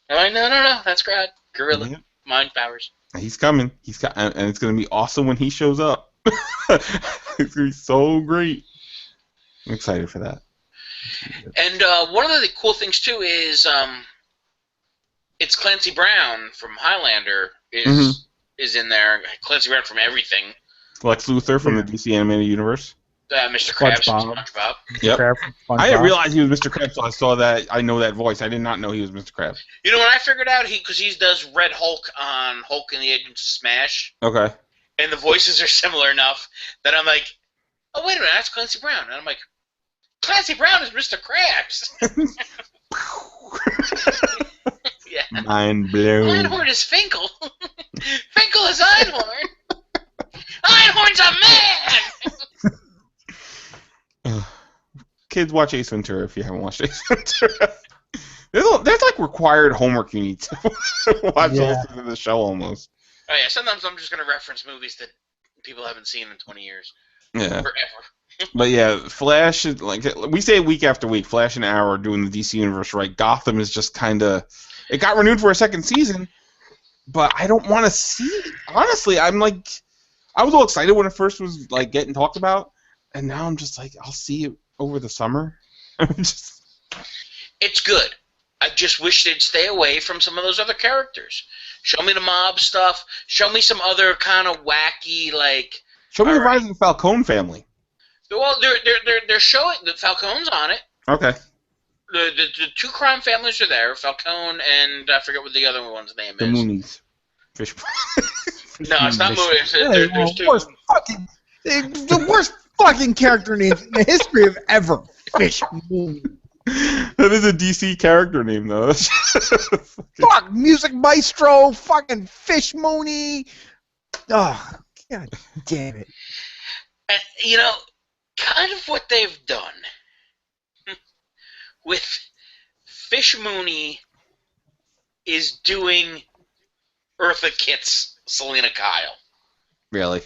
I'm like, no, that's Grodd. Gorilla. Yeah. Mind powers. He's coming. And it's gonna be awesome when he shows up. It's gonna be so great. I'm excited for that. And one of the cool things too is it's Clancy Brown from Highlander is in there. Clancy Brown from everything. Lex Luthor from the DC animated universe. Mr. Krabs from SpongeBob. SpongeBob. Yep. I didn't realize he was Mr. Krabs, so I saw that. I know that voice. I did not know he was Mr. Krabs. You know when I figured out because he does Red Hulk on Hulk and the Agents of Smash, Okay. and the voices are similar enough that I'm like, oh wait a minute, that's Clancy Brown, and I'm like, Clancy Brown is Mr. Krabs. Yeah. Mind blown. Einhorn is Finkel. Finkel is Einhorn. Einhorn's a man. Kids, watch Ace Ventura if you haven't watched Ace Ventura. There's like required homework you need to watch the show almost. Oh yeah, sometimes I'm just gonna reference movies that people haven't seen in 20 years. Yeah. Forever. But yeah, Flash is like we say week after week. Flash and Arrow are doing the DC universe right. Gotham is just kind of it got renewed for a second season, but I don't want to see it. Honestly, I was all excited when it first was like getting talked about, and now I'm just like I'll see it over the summer. It's good. I just wish they'd stay away from some of those other characters. Show me the mob stuff. Show me some other kind of wacky like. Show me the rise of the Falcone family. Well, they're showing that Falcone's on it. Okay. The two crime families are there, Falcone and I forget what the other one's name The is. Moonies. Fish. No, it's not Moonies. There's two. The worst fucking character names in the history of ever. Fish Moon. That is a DC character name, though. Fuck, Music Maestro, fucking Fish Mooney. Oh, god damn it. And, kind of what they've done with Fish Mooney is doing Eartha Kitt's Selena Kyle. Really?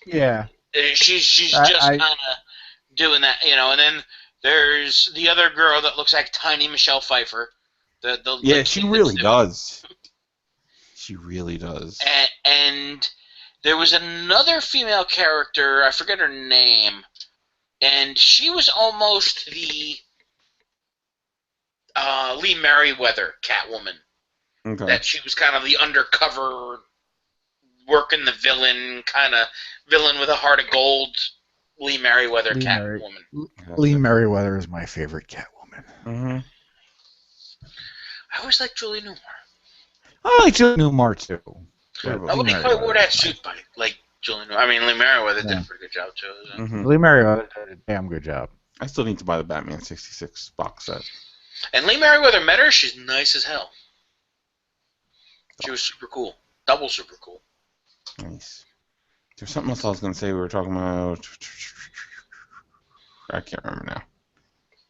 Yeah. She's just kind of doing that, and then there's the other girl that looks like tiny Michelle Pfeiffer. Yeah, she really does. She really does. And there was another female character, I forget her name, and she was almost the Lee Merriweather Catwoman. Okay. That she was kind of the undercover, working the villain, kind of villain with a heart of gold, Lee Merriweather Catwoman. Lee Merriweather is my favorite Catwoman. Mm-hmm. I always liked Julie Newmar. I like Julie Newmar too. Nobody quite wore that suit like Julie Newmar. I mean, Lee Merriweather did a pretty good job too. Mm-hmm. Lee Merriweather did a damn good job. I still need to buy the Batman 66 box set. And Lee Merriweather met her. She's nice as hell. She was super cool. Double super cool. Nice. There's something else I was going to say we were talking about. I can't remember now.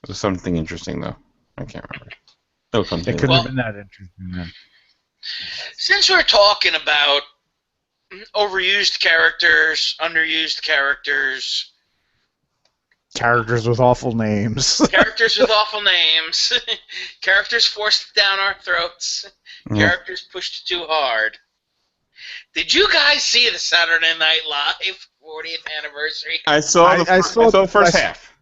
It was something interesting, though. I can't remember. It couldn't have been that interesting then. Since we're talking about overused characters, underused characters, characters with awful names, characters with awful names, characters forced down our throats, characters pushed too hard. Did you guys see the Saturday Night Live 40th anniversary? I saw the first half.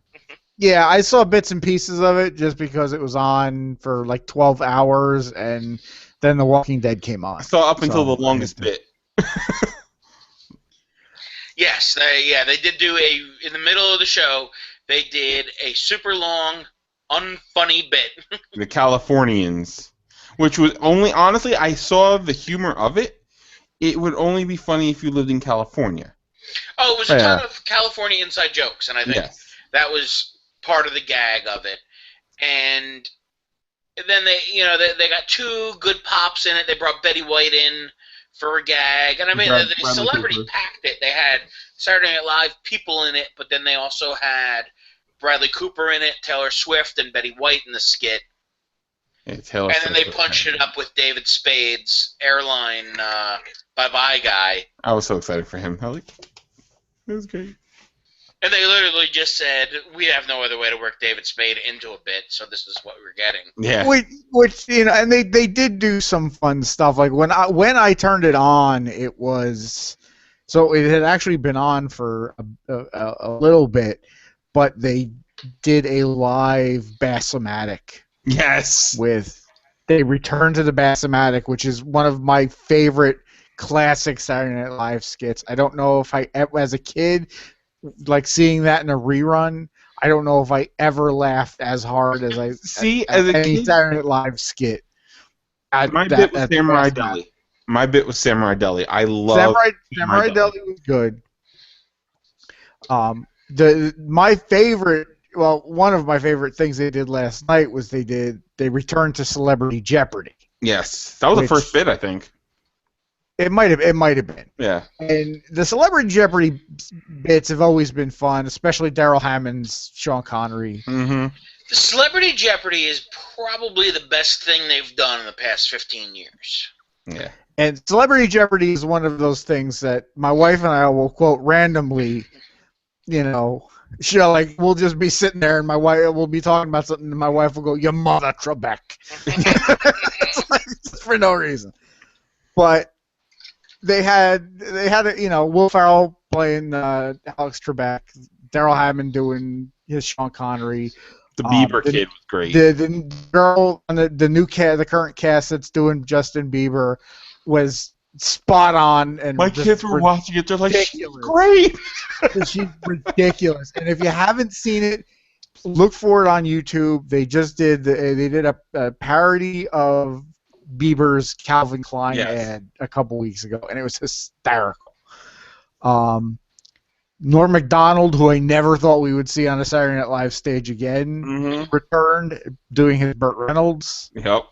Yeah, I saw bits and pieces of it just because it was on for like 12 hours, and then The Walking Dead came on. I saw up until the longest bit. Yes, they did do in the middle of the show, they did a super long, unfunny bit. The Californians, which was only, honestly, I saw the humor of it. It would only be funny if you lived in California. Oh, it was a ton of California inside jokes, and I think that was part of the gag of it. And then they got two good pops in it. They brought Betty White in for a gag, and I mean the celebrity packed it. They had Saturday Night Live people in it, but then they also had Bradley Cooper in it, Taylor Swift, and Betty White in the skit. Yeah, Taylor And then Swift they was punched kind it up with David Spade's airline bye-bye guy. I was so excited for him. I was like, it was great. And they literally just said, we have no other way to work David Spade into a bit, so this is what we're getting. Yeah. Which and they did do some fun stuff. Like when I turned it on, it was so it had actually been on for a little bit, but they did a live Bassomatic Yes. they returned to the Bassomatic, which is one of my favorite classic Saturday Night Live skits. I don't know if as a kid, like seeing that in a rerun, I don't know if I ever laughed as hard as I See, at as a any kid, Saturday Night Live skit. my bit was Samurai Deli. My bit was Samurai Deli. I love Samurai Deli was good. My favorite, well, one of my favorite things they did last night was they returned to Celebrity Jeopardy. Yes, that was the first bit, I think. It might have been. Yeah. And the Celebrity Jeopardy bits have always been fun, especially Daryl Hammond's Sean Connery. Mm-hmm. The Celebrity Jeopardy is probably the best thing they've done in the past 15 years. Yeah. And Celebrity Jeopardy is one of those things that my wife and I will quote randomly. Like we'll just be sitting there, and my wife will be talking about something, and my wife will go, "Your mother, Trebek," it's like, just for no reason. But they had Will Ferrell playing Alex Trebek, Daryl Hammond doing his Sean Connery. The Bieber kid was great. The girl on the current cast that's doing Justin Bieber was spot on. And my kids were watching it. They're like, she's great. She's ridiculous. And if you haven't seen it, look for it on YouTube. They just did a parody of Bieber's Calvin Klein ad a couple weeks ago, and it was hysterical. Norm Macdonald, who I never thought we would see on a Saturday Night Live stage again, returned doing his Burt Reynolds. Yep.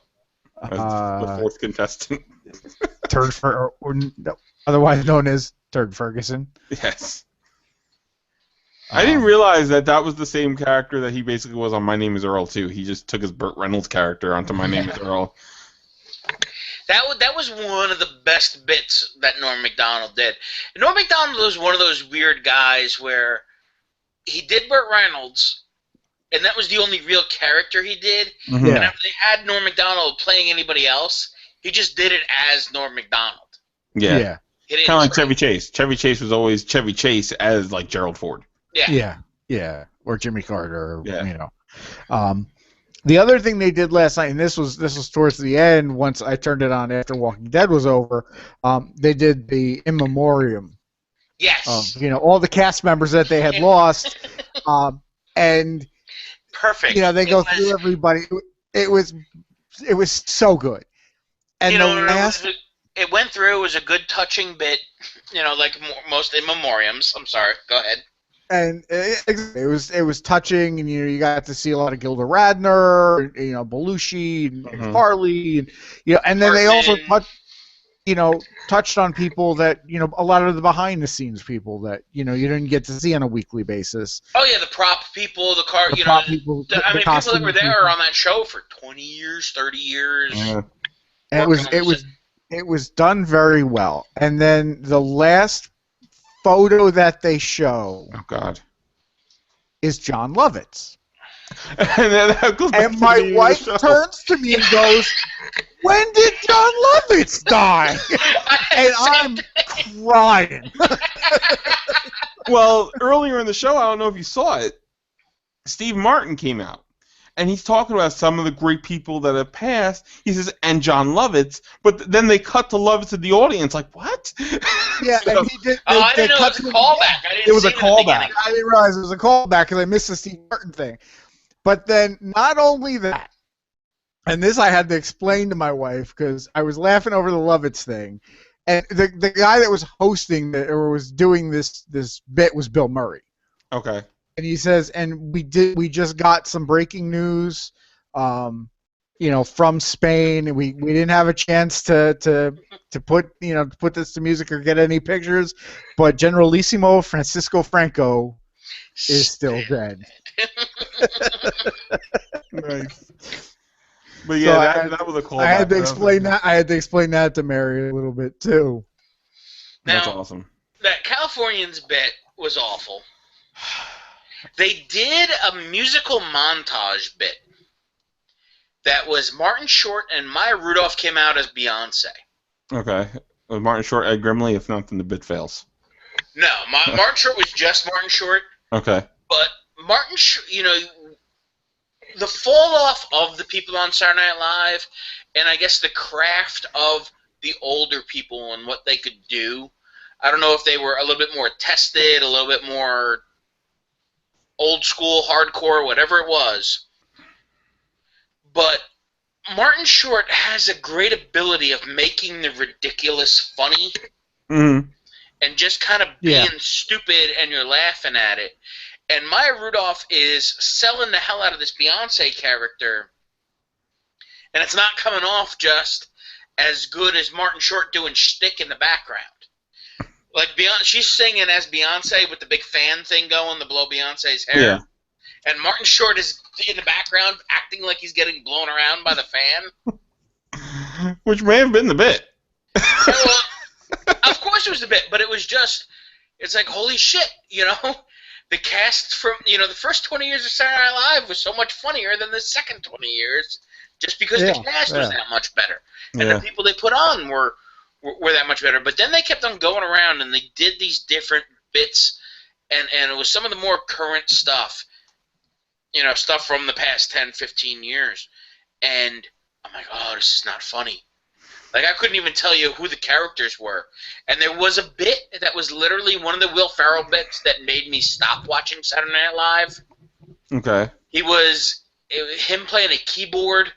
The fourth contestant. Otherwise known as Turd Ferguson. Yes. I didn't realize that was the same character that he basically was on My Name is Earl, too. He just took his Burt Reynolds character onto My Name is Earl. That was one of the best bits that Norm Macdonald did. And Norm Macdonald was one of those weird guys where he did Burt Reynolds, and that was the only real character he did. Mm-hmm. And if they had Norm Macdonald playing anybody else, he just did it as Norm Macdonald. Yeah. Kind of like Chevy Chase. Chevy Chase was always Chevy Chase as like Gerald Ford. Yeah. Or Jimmy Carter. The other thing they did last night, and this was towards the end, once I turned it on after Walking Dead was over, they did the In Memoriam. Yes. All the cast members that they had lost, and perfect. They go through everybody. It was so good. And it went through. It was a good, touching bit. Like most In Memoriams. I'm sorry. Go ahead. And it was touching, and you got to see a lot of Gilda Radner, Belushi, and Farley, and then they also touched on people that a lot of the behind the scenes people that you didn't get to see on a weekly basis. Oh yeah, the prop people, the car, people that were there on that show for 20 years, 30 years. Yeah. And it was done very well. And then the last photo that they show is John Lovitz. And my wife turns to me and goes, "When did John Lovitz die?" And I'm crying. Well, earlier in the show, I don't know if you saw it, Steve Martin came out. And he's talking about some of the great people that have passed. He says, and John Lovitz. But then they cut to Lovitz in the audience. Like, what? Yeah, and he did. I didn't know it was a callback. It was a callback. I didn't realize it was a callback because I missed the Steve Martin thing. But then, not only that, and this I had to explain to my wife because I was laughing over the Lovitz thing. And the guy that was hosting or was doing this bit was Bill Murray. Okay. And he says, and we just got some breaking news, from Spain, and we didn't have a chance to put this to music or get any pictures, but Generalissimo Francisco Franco is still dead. Nice. But yeah, So that was a callback. I had to explain that. I had to explain that to Mary a little bit too. That's Now, awesome. that Californians bit was awful. They did a musical montage bit that was Martin Short and Maya Rudolph came out as Beyonce. Okay. With Martin Short, Ed Grimley, if not, then the bit fails. No, Martin Short was just Martin Short. Okay. But Martin, the fall off of the people on Saturday Night Live, and I guess the craft of the older people and what they could do. I don't know if they were a little bit more tested, a little bit more old school, hardcore, whatever it was. But Martin Short has a great ability of making the ridiculous funny. Mm-hmm. And just kind of being stupid and you're laughing at it. And Maya Rudolph is selling the hell out of this Beyonce character. And it's not coming off just as good as Martin Short doing shtick in the background. Like Beyonce, she's singing as Beyonce with the big fan thing going to blow Beyonce's hair. Yeah. And Martin Short is in the background acting like he's getting blown around by the fan. Which may have been the bit. Yeah, well, of course it was a bit, but it was just, it's like, holy shit, the cast from, the first 20 years of Saturday Night Live was so much funnier than the second 20 years, just because the cast was that much better. And the people they put on were that much better. But then they kept on going around, and they did these different bits, and it was some of the more current stuff, stuff from the past 10, 15 years. And I'm like, oh, this is not funny. Like, I couldn't even tell you who the characters were. And there was a bit that was literally one of the Will Ferrell bits that made me stop watching Saturday Night Live. Okay. It was him playing a keyboard.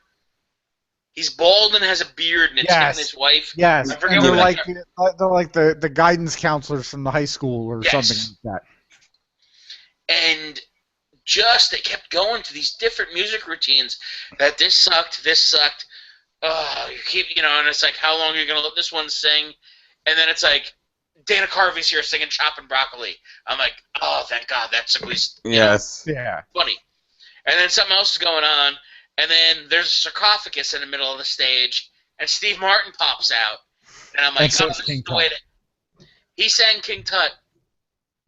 He's bald and has a beard, and it's him and his wife. Yes, I forget and they're what like the guidance counselors from the high school or something like that. And just, they kept going to these different music routines that this sucked. Oh, you keep, and it's like, how long are you going to let this one sing? And then it's like, Dana Carvey's here singing Choppin' Broccoli. I'm like, oh, thank God, that's at least funny. And then something else is going on, and then there's a sarcophagus in the middle of the stage, and Steve Martin pops out. And I'm like, oh, this is the way to... He sang King Tut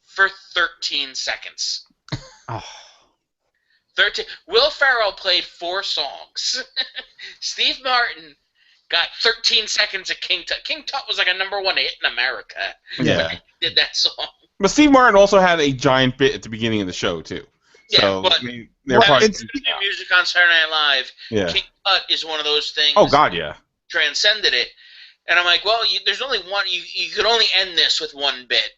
for 13 seconds. Oh. 13. Will Ferrell played 4 songs. Steve Martin got 13 seconds of King Tut. King Tut was like a #1 hit in America. Yeah. When he did that song. But Steve Martin also had a giant bit at the beginning of the show, too. Yeah, so, but they're probably music on Saturday Night Live, King Tut is one of those things. Oh, God, yeah. Transcended it. And I'm like, well, there's only one. You could only end this with one bit.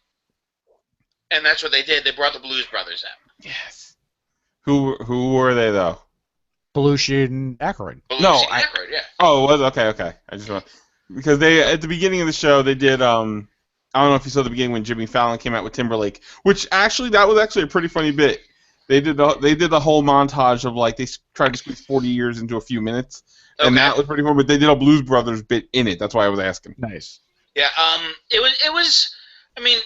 And that's what they did. They brought the Blues Brothers out. Yes. Who were they, though? Belushi and Aykroyd. Aykroyd, yeah. Oh, it was? Okay. I just want... Because they, at the beginning of the show, they did, I don't know if you saw the beginning when Jimmy Fallon came out with Timberlake, which that was actually a pretty funny bit. They did the whole montage of, like, they tried to squeeze 40 years into a few minutes, and that was pretty fun, but they did a Blues Brothers bit in it. That's why I was asking. Nice. Yeah, it was, I mean,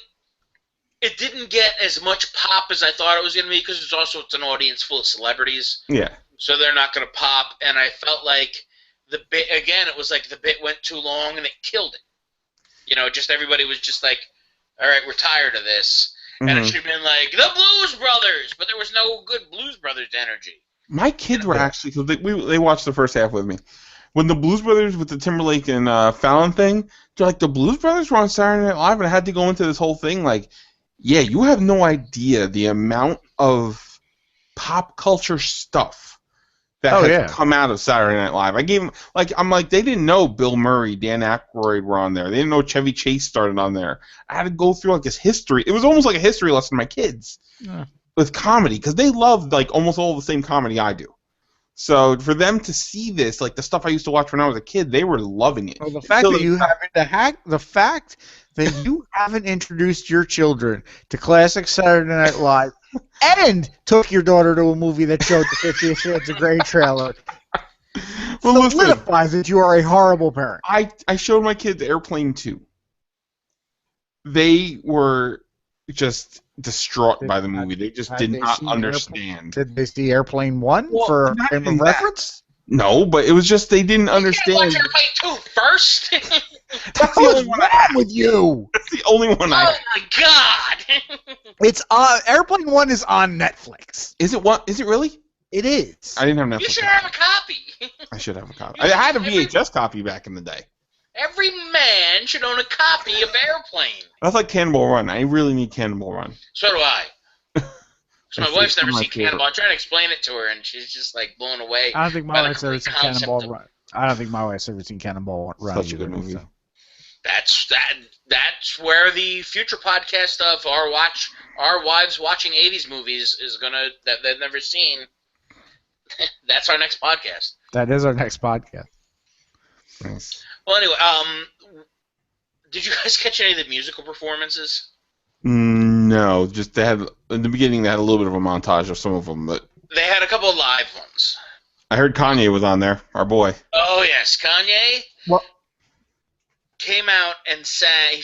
it didn't get as much pop as I thought it was going to be because it's an audience full of celebrities. Yeah. So they're not going to pop, and I felt like the bit, again, it was like the bit went too long and it killed it. Just everybody was just like, all right, we're tired of this. Mm-hmm. And it should have been like, the Blues Brothers, but there was no good Blues Brothers energy. My kids were actually, because they watched the first half with me. When the Blues Brothers with the Timberlake and Fallon thing, they're like, the Blues Brothers were on Saturday Night Live, and I had to go into this whole thing like, yeah, you have no idea the amount of pop culture stuff that has come out of Saturday Night Live. I gave them, they didn't know Bill Murray, Dan Aykroyd were on there. They didn't know Chevy Chase started on there. I had to go through this history. It was almost like a history lesson to my kids with comedy because they loved almost all the same comedy I do. So for them to see this, the stuff I used to watch when I was a kid, they were loving it. Well, the fact that you haven't introduced your children to classic Saturday Night Live and took your daughter to a movie that showed the 50th Shades of Grey trailer solidifies that you are a horrible parent. I showed my kids Airplane 2. They were just distraught by the movie. They just did not understand. Did they see Airplane 1 for a frame of reference? No, but it was just they didn't You gotta understand. watch Airplane 2 first. That's the only one. wrong with you? That's the only one I. Oh my god! It's Airplane 1 is on Netflix. Is it what? Is it really? It is. I didn't have Netflix. You should have a copy. I should have a copy. I had a VHS copy back in the day. Every man should own a copy of Airplane. That's like Cannonball Run. I really need Cannonball Run. So do I. So my It's wife's never my seen favorite. Cannonball. I'm trying to explain it to her, and she's just like blown away. I don't think my by the wife's ever seen concept Cannonball of- Run. I don't think my wife's ever seen Cannonball Run. Such a either, good movie. so. That's where the future podcast of our wives watching 80s movies is gonna that they've never seen. That's our next podcast. That is our next podcast. Nice. Well, anyway, did you guys catch any of the musical performances? No, just they had in the beginning. They had a little bit of a montage of some of them, but They had a couple of live ones. I heard Kanye was on there. Our boy. Oh yes, Kanye What? came out and sang. He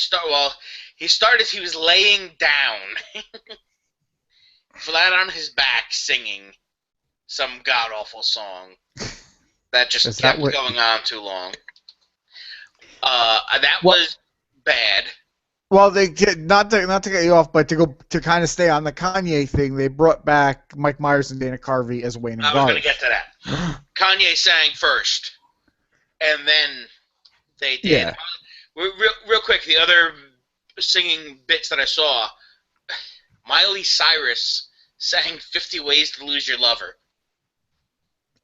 started. He was laying down, flat on his back, singing some god awful song that just Is that kept what- going on too long. That What- was bad. Well, they not to get you off, but to kind of stay on the Kanye thing, they brought back Mike Myers and Dana Carvey as Wayne and I was going to Garth. get to that. Kanye sang first, and then they did. Yeah. Real quick, the other singing bits that I saw, Miley Cyrus sang 50 Ways to Lose Your Lover.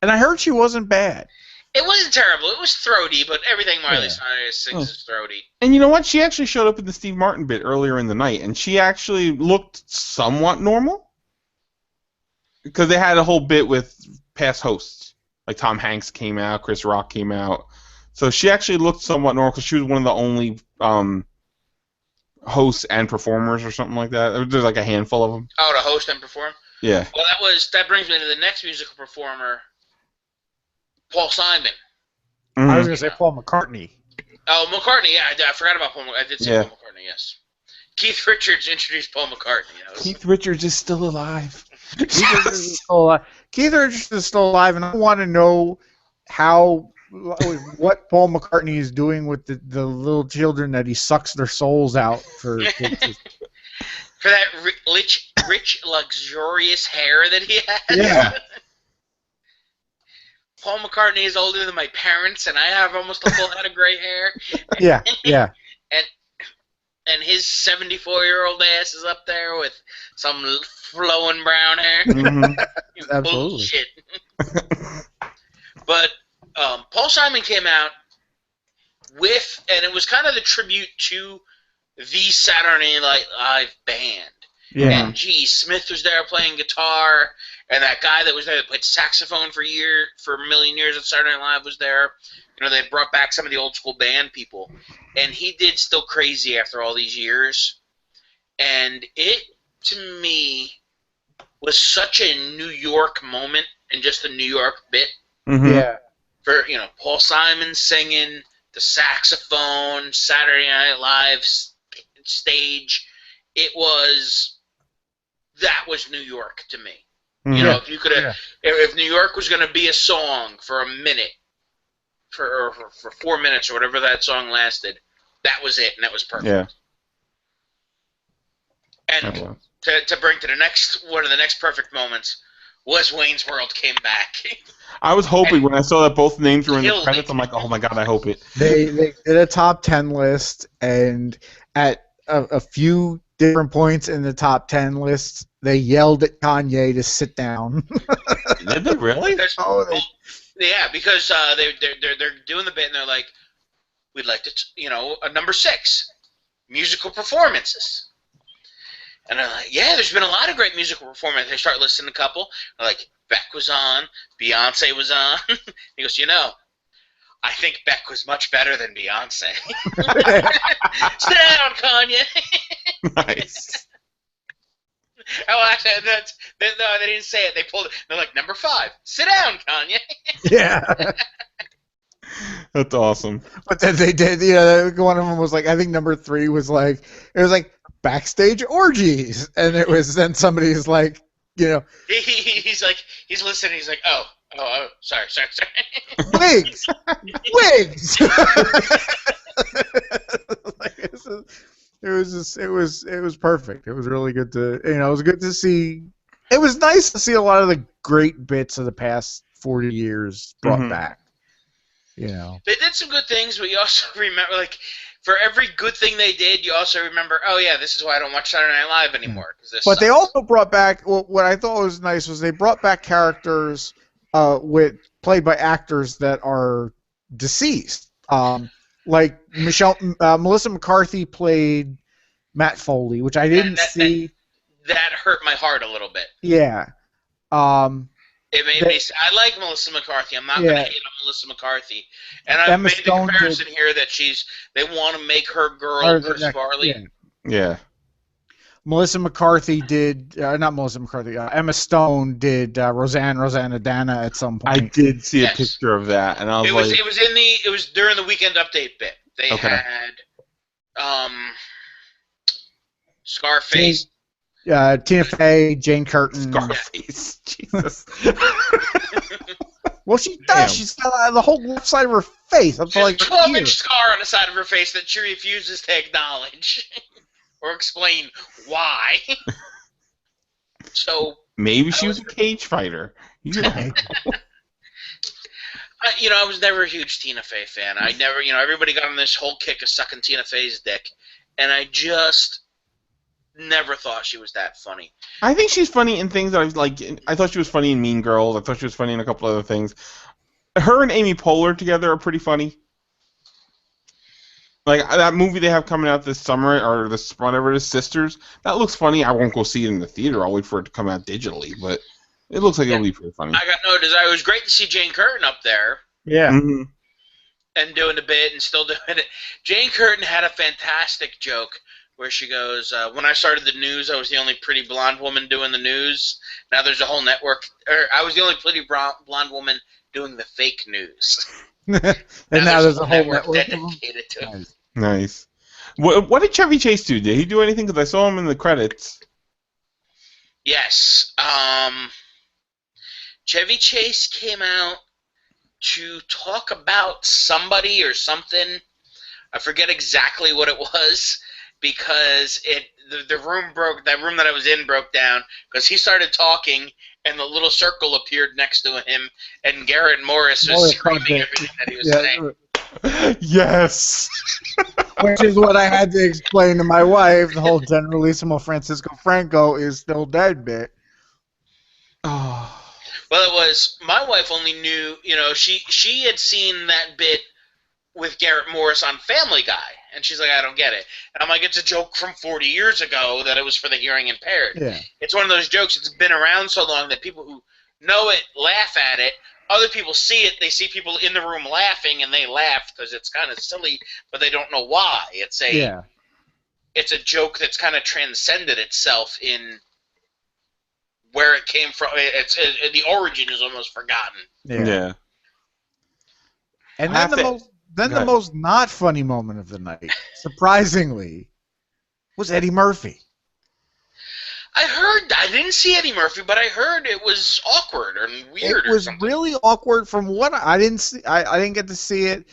And I heard she wasn't bad. It wasn't terrible. It was throaty, but everything Miley Yeah. Cyrus sings is throaty. And you know what? She actually showed up in the Steve Martin bit earlier in the night, and she actually looked somewhat normal. Because they had a whole bit with past hosts. Like Tom Hanks came out, Chris Rock came out. So she actually looked somewhat normal because she was one of the only hosts and performers or something like that. There's like a handful of them. Oh, to host and perform? Yeah. Well, that brings me to the next musical performer, Paul Simon. Mhm. I was going to say Paul McCartney. Oh, McCartney, yeah, I forgot about Paul McCartney. I did say Yeah. Paul McCartney, yes. Keith Richards introduced Paul McCartney. Keith Richards is still alive. Keith Richards is still alive. Keith Richards is still alive, and I want to know what Paul McCartney is doing with the little children that he sucks their souls out for. For that rich, luxurious hair that he has. Yeah. Paul McCartney is older than my parents, and I have almost a full head of gray hair. Yeah, yeah. And his 74-year-old ass is up there with some flowing brown hair. Mhm. Absolutely. Bullshit. But Paul Simon came out with, and it was kind of the tribute to the Saturday Night Live band. Yeah. And G. Smith was there playing guitar, and that guy that was there that played saxophone for a million years at Saturday Night Live was there. You know, they brought back some of the old school band people, and he did Still Crazy after all these years. And it, to me, was such a New York moment and just a New York bit Mhm. Yeah. for, you know, Paul Simon singing, the saxophone, Saturday Night Live stage. That was New York to me. Mhm. You know, if you could have, Yeah. if New York was going to be a song for a minute, for 4 minutes or whatever that song lasted, that was it, and that was perfect. Yeah. And to bring to one of the next perfect moments was Wayne's World came back. I was hoping when I saw that both names were in the Killed credits, it. I'm like, oh my god, I hope it. They did a top 10 list, and at a few different points in the top 10 list, they yelled at Kanye to sit down. Did they really? Yeah, because they're doing the bit, and they're like, we'd like to, a number 6, musical performances. And I'm like, yeah, there's been a lot of great musical performances. They start listing a couple. They're like, Beck was on, Beyonce was on. He goes, I think Beck was much better than Beyonce. Sit down, Kanye. Nice. Oh, actually, no, they didn't say it. They pulled it. They're like, number 5, sit down, Kanye. Yeah. That's awesome. But then they did, one of them was like, I think number 3 was like, it was like backstage orgies. And it was then somebody's like, He's like, he's listening. He's like, oh, Oh, sorry. Wigs, wigs. It was perfect. It was really good to it was good to see. It was nice to see a lot of the great bits of the past 40 years brought back. You know, they did some good things, but you also remember, like, for every good thing they did, you also remember, oh yeah, this is why I don't watch Saturday Night Live anymore. But sucks. They also brought back what I thought was nice was they brought back characters played by actors that are deceased. Like Melissa McCarthy played Matt Foley, which I didn't see. That hurt my heart a little bit. Yeah. It made me. I like Melissa McCarthy. I'm not going to hate on Melissa McCarthy. And I've made the comparison here that they want to make her girl Chris Farley. Yeah. Melissa McCarthy did not Melissa McCarthy. Emma Stone did Rosanna Dana at some point. I did see a picture of that, and I was like, it was during the Weekend Update bit. They had Scarface. Tina Fey, Jane Curtin. Scarface, Jesus. Well, she does. Damn. She's got the whole left side of her face. She's like a 12-inch scar on the side of her face that she refuses to acknowledge or explain why. So maybe she was a cage fighter. You know. I was never a huge Tina Fey fan. I never, everybody got on this whole kick of sucking Tina Fey's dick, and I just never thought she was that funny. I think she's funny in things that I was like. I thought she was funny in Mean Girls. I thought she was funny in a couple other things. Her and Amy Poehler together are pretty funny. Like that movie they have coming out this summer, or this whatever it is, Sisters. That looks funny. I won't go see it in the theater. I'll wait for it to come out digitally, but it looks like it'll be pretty funny. I got no desire. It was great to see Jane Curtin up there. Yeah. Mm-hmm. And doing the bit and still doing it. Jane Curtin had a fantastic joke where she goes, when I started the news, I was the only pretty blonde woman doing the news. Now there's a whole network. I was the only pretty blonde woman doing the fake news. And now there's a whole network dedicated to it. Nice. What did Chevy Chase do? Did he do anything? Because I saw him in the credits. Yes. Chevy Chase came out to talk about somebody or something. I forget exactly what it was. Because the room broke, that room that I was in broke down because he started talking and the little circle appeared next to him and Garrett Morris was screaming everything that he was saying. Yes. Which is what I had to explain to my wife. The whole Generalissimo Francisco Franco is still dead bit. Oh. Well, it was, my wife only knew, she had seen that bit with Garrett Morris on Family Guy. And she's like, I don't get it. And I'm like, it's a joke from 40 years ago that it was for the hearing impaired. Yeah. It's one of those jokes that's been around so long that people who know it laugh at it. Other people see it. They see people in the room laughing, and they laugh because it's kind of silly, but they don't know why. It's a joke that's kind of transcended itself in where it came from. The origin is almost forgotten. Yeah. And then the most not funny moment of the night, surprisingly, was Eddie Murphy. I didn't see Eddie Murphy, but I heard it was awkward and weird. It was really awkward from what I didn't see. I didn't get to see it.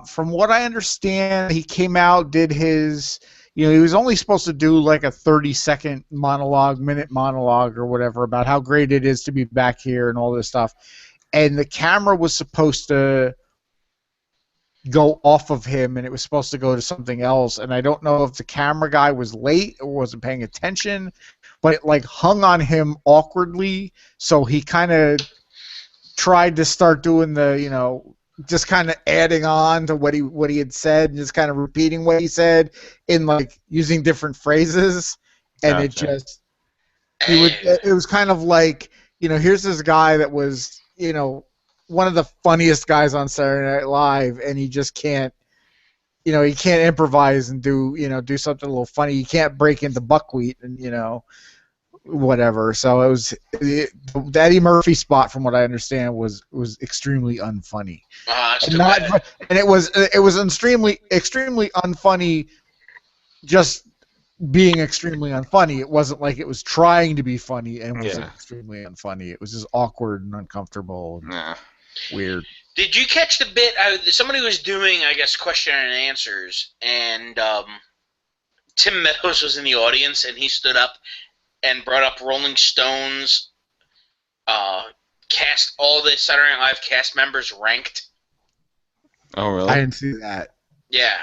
From what I understand, he came out, did his, he was only supposed to do like a 30-second minute monologue or whatever about how great it is to be back here and all this stuff. And the camera was supposed to go off of him, and it was supposed to go to something else. And I don't know if the camera guy was late or wasn't paying attention, but it like hung on him awkwardly. So he kind of tried to start doing the, just kind of adding on to what he had said and just kind of repeating what he said in like using different phrases. And it was kind of like, here's this guy that was, one of the funniest guys on Saturday Night Live, and he just can't, he can't improvise and do something a little funny. He can't break into buckwheat and, whatever. So it was the Eddie Murphy spot, from what I understand, was extremely unfunny. And it was extremely unfunny, just being extremely unfunny. It wasn't like it was trying to be funny and was Yeah. extremely unfunny. It was just awkward and uncomfortable and Nah. weird. Did you catch the bit? Somebody was doing, I guess, question and answers, and Tim Meadows was in the audience, and he stood up and brought up Rolling Stones cast, all the Saturday Night Live cast members ranked. Oh, really? I didn't see that. Yeah.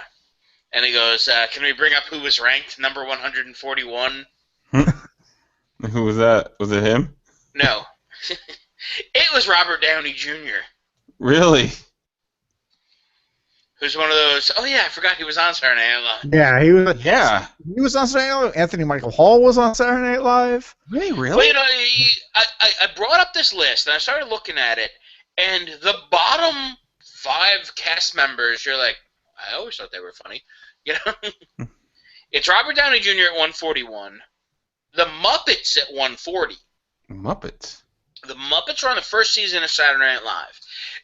And he goes, can we bring up who was ranked number 141? Who was that? Was it him? No. It was Robert Downey Jr., Really? who's one of those, oh yeah, I forgot he was on Saturday Night Live. Yeah, he was. Yeah. He was on Saturday Night Live. Anthony Michael Hall was on Saturday Night Live. Really? Well, I brought up this list, and I started looking at it, and the bottom 5 cast members, you're like, I always thought they were funny. It's Robert Downey Jr. at 141, the Muppets at 140. Muppets. The Muppets were on the first season of Saturday Night Live,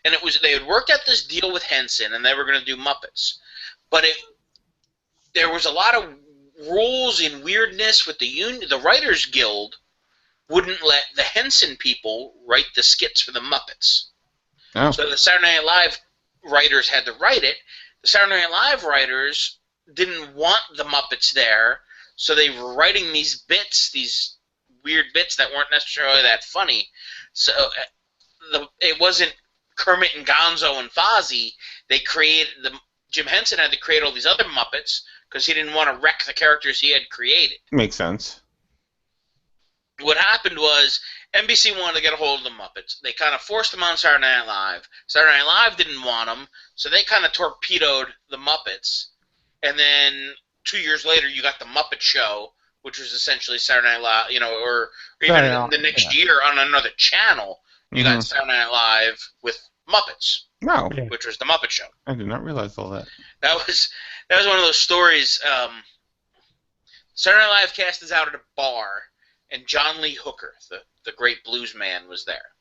and they had worked out this deal with Henson, and they were going to do Muppets, but there was a lot of rules and weirdness with the union. The Writers Guild wouldn't let the Henson people write the skits for the Muppets, so the Saturday Night Live writers had to write it. The Saturday Night Live writers didn't want the Muppets there, so they were writing these bits, these weird bits that weren't necessarily that funny. So it wasn't Kermit and Gonzo and Fozzie. Jim Henson had to create all these other Muppets because he didn't want to wreck the characters he had created. Makes sense. What happened was NBC wanted to get a hold of the Muppets. They kind of forced them on Saturday Night Live. Saturday Night Live didn't want them, so they kind of torpedoed the Muppets. And then 2 years later, you got the Muppet Show, which was essentially Saturday Night Live, or even the next year on another channel, you got Saturday Night Live with Muppets, which was the Muppet Show. I did not realize all that. That was one of those stories. Saturday Night Live cast is out at a bar, and John Lee Hooker, the great blues man, was there.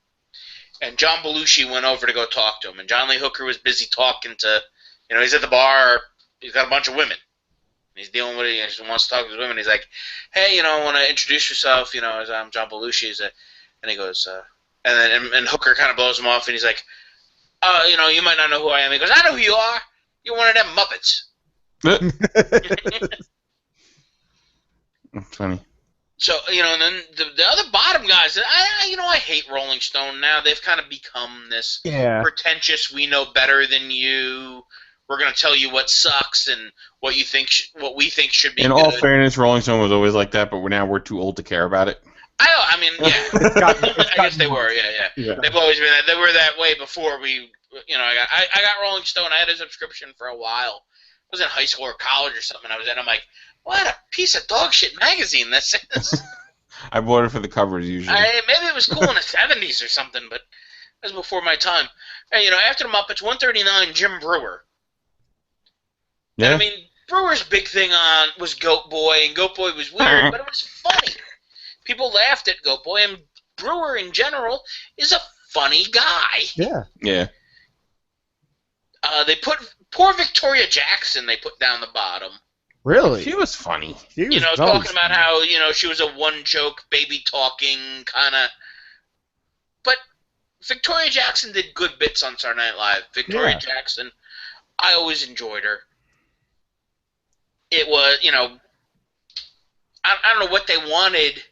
And John Belushi went over to go talk to him, and John Lee Hooker was busy talking to, he's at the bar, he's got a bunch of women. He's dealing with it. He just wants to talk to his women. He's like, "Hey, I want to introduce yourself. I'm John Belushi." And he goes, and Hooker kind of blows him off, and he's like, you might not know who I am." He goes, "I know who you are. You're one of them Muppets." That's funny. So and then the other bottom guys, I hate Rolling Stone now. They've kind of become this pretentious. We know better than you. We're going to tell you what sucks and what we think should be. In all fairness, Rolling Stone was always like that, but now we're too old to care about it. I mean, yeah. I guess they were, yeah. They've always been that. They were that way before we, I got Rolling Stone. I had a subscription for a while. I was in high school or college or something. I'm like, what a piece of dog shit magazine this is. I bought it for the covers usually. Maybe it was cool in the 70s or something, but it was before my time. And, after the Muppets, 139, Jim Brewer. Yeah. And, I mean, Brewer's big thing was Goat Boy, and Goat Boy was weird, but it was funny. People laughed at Goat Boy, and Brewer in general is a funny guy. Yeah. Yeah. They put poor Victoria Jackson. They put down the bottom. Really? She was funny. Talking about how she was a one-joke, baby-talking kind of. But Victoria Jackson did good bits on Saturday Night Live. Victoria Jackson, I always enjoyed her. It was, I don't know what they wanted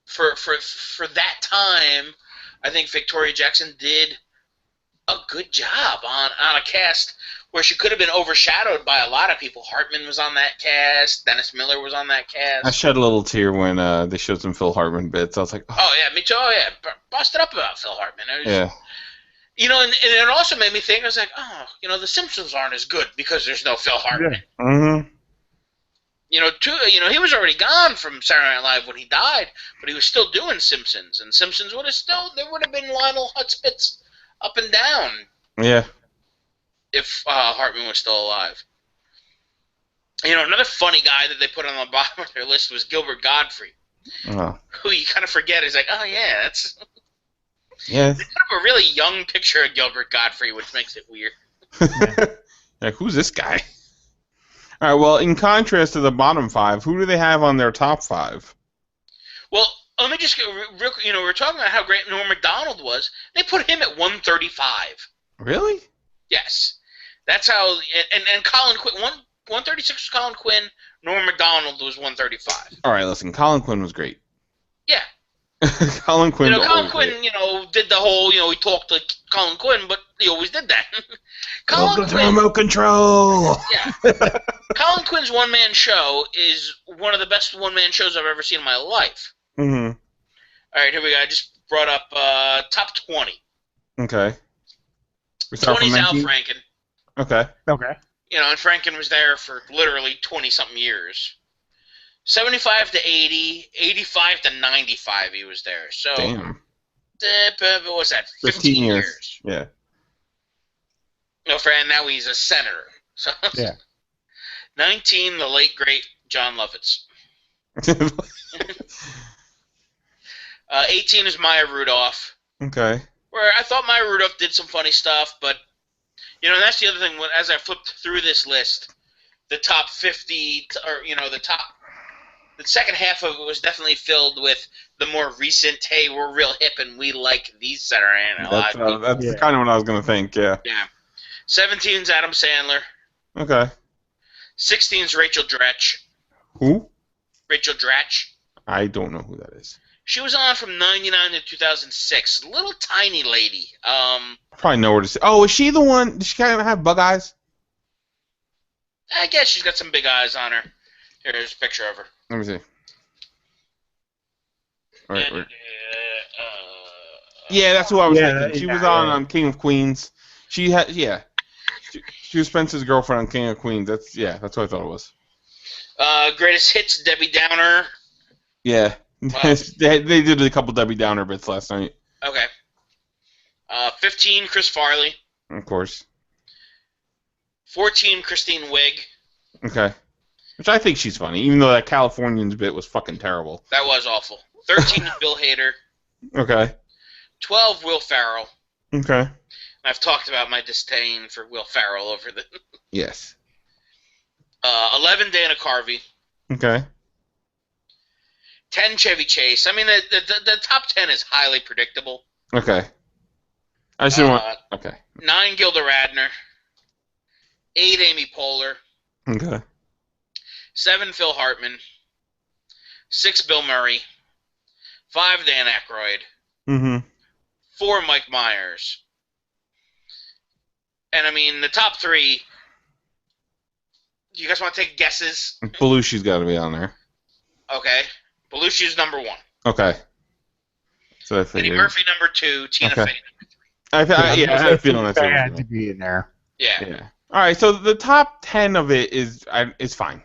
for that time. I think Victoria Jackson did a good job on a cast where she could have been overshadowed by a lot of people. Hartman was on that cast. Dennis Miller was on that cast. I shed a little tear when they showed some Phil Hartman bits. I was like, oh yeah, me too. Oh yeah, busted up about Phil Hartman. Yeah. And it also made me think. I was like, the Simpsons aren't as good because there's no Phil Hartman. Yeah. Mm-hmm. He was already gone from Saturday Night Live when he died, but he was still doing Simpsons, and Simpsons there would have been Lionel Hutz bits up and down. Yeah. If Hartman was still alive. Another funny guy that they put on the bottom of their list was Gilbert Gottfried, who you kind of forget is like, oh yeah, that's. Yeah. They put up a really young picture of Gilbert Gottfried, which makes it weird. Like, who's this guy? All right. Well, in contrast to the bottom 5, who do they have on their top 5? Well, let me just get real. We're talking about how great Norm Macdonald was. They put him at 135. Really? Yes, that's how. And Colin Quinn 136 was Colin Quinn. Norm Macdonald was 135. All right. Listen, Colin Quinn was great. Yeah. Colin Quinn. Colin Quinn, did the whole, he talked like Colin Quinn, but he always did that. Welcome to remote control. Yeah. Colin Quinn's one-man show is one of the best one-man shows I've ever seen in my life. Mm-hmm. All right, here we go. I just brought up top 20. Okay. 20's Al Franken. Okay. Okay. And Franken was there for literally 20-something years. 75 to 80, 85 to 95 he was there. So, damn. What was that? 15 years. Yeah. No, Fran, now he's a senator. So, yeah. 19, the late, great John Lovitz. 18 is Maya Rudolph. Okay. Where I thought Maya Rudolph did some funny stuff, but, and that's the other thing. As I flipped through this list, the top 50, or, the second half of it was definitely filled with the more recent, hey, we're real hip and we like these Saturday Night Live. That's kind of what I was going to think, yeah. Yeah. 17's Adam Sandler. Okay. 16's Rachel Dratch. Who? Rachel Dratch. I don't know who that is. She was on from 99 to 2006. Little tiny lady. I probably know where to see. Oh, is she the one? Does she kind of have bug eyes? I guess she's got some big eyes on her. Here's a picture of her. Let me see. All right, yeah, that's who I was thinking. She was on King of Queens. She had, she was Spencer's girlfriend on King of Queens. That's what I thought it was. Greatest Hits, Debbie Downer. Yeah, wow. they did a couple Debbie Downer bits last night. Okay. 15, Chris Farley. Of course. 14, Christine Wiig. Okay. Which I think she's funny, even though that Californians bit was fucking terrible. That was awful. 13, Bill Hader. Okay. 12, Will Ferrell. Okay. I've talked about my disdain for Will Ferrell over the... Yes. 11, Dana Carvey. Okay. 10, Chevy Chase. I mean, the top 10 is highly predictable. Okay. I should want... Okay. 9, Gilda Radner. 8, Amy Poehler. Okay. 7, Phil Hartman. 6, Bill Murray. 5, Dan Aykroyd. Mm-hmm. 4, Mike Myers. And, I mean, the top 3... Do you guys want to take guesses? Belushi's got to be on there. Okay. Belushi's number 1. Okay. So I figured. Eddie Murphy number 2. Tina Fey number 3. I had a feeling that's what had to be in there. Yeah. All right, so the top 10 of it is fine.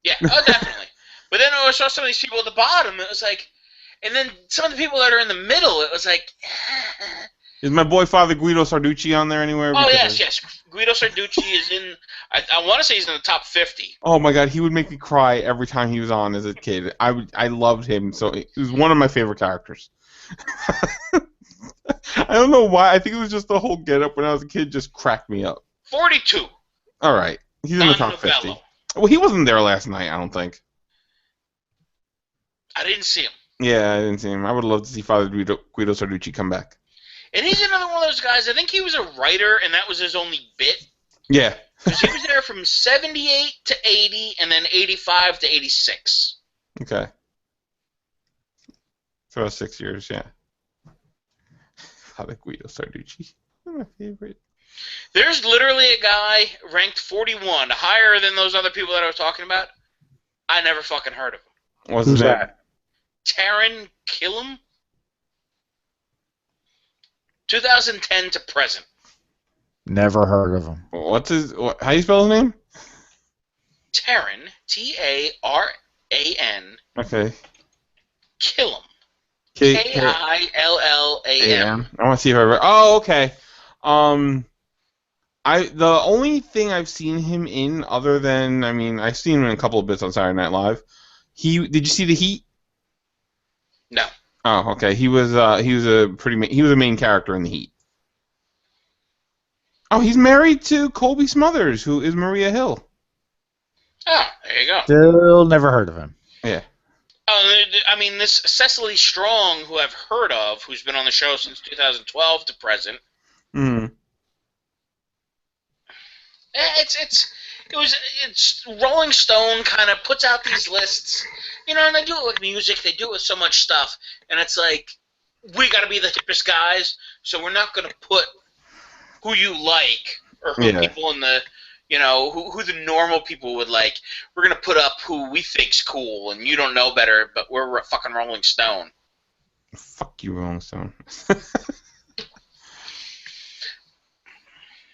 Yeah, definitely. But then I saw some of these people at the bottom, it was like... And then some of the people that are in the middle, it was like... Is my boy Father Guido Sarducci on there anywhere? Oh, yes. Guido Sarducci is in... I want to say he's in the top 50. Oh, my God. He would make me cry every time he was on as a kid. I loved him. So he was one of my favorite characters. I don't know why. I think it was just the whole get-up when I was a kid just cracked me up. 42. All right. He's in the top 50. Well, he wasn't there last night, I don't think. I didn't see him. Yeah, I didn't see him. I would love to see Father Guido Sarducci come back. And he's another one of those guys, I think he was a writer, and that was his only bit. Yeah. Because he was there from 78 to 80, and then 85 to 86. Okay. So that's 6 years, yeah. Father Guido Sarducci. My favorite. There's literally a guy ranked 41, higher than those other people that I was talking about. I never fucking heard of him. Who's that? Taran Killam? 2010 to present. Never heard of him. How do you spell his name? Taran, Taran. Okay. Killam. Killam. I want to see if I read. Oh, okay. The only thing I've seen him in, other than, I mean, I've seen him in a couple of bits on Saturday Night Live. Did you see The Heat? No. Oh, okay. He was a main character in The Heat. Oh, he's married to Colby Smulders, who is Maria Hill. Oh, there you go. Still never heard of him. Yeah. I mean, this Cecily Strong, who I've heard of, who's been on the show since 2012 to present. Mm. It's Rolling Stone kind of puts out these lists, and they do it with music. They do it with so much stuff, and it's like we got to be the hippest guys, so we're not going to put who you like or who people in the who the normal people would like. We're going to put up who we think's cool, and you don't know better, but we're a fucking Rolling Stone. Fuck you, Rolling Stone.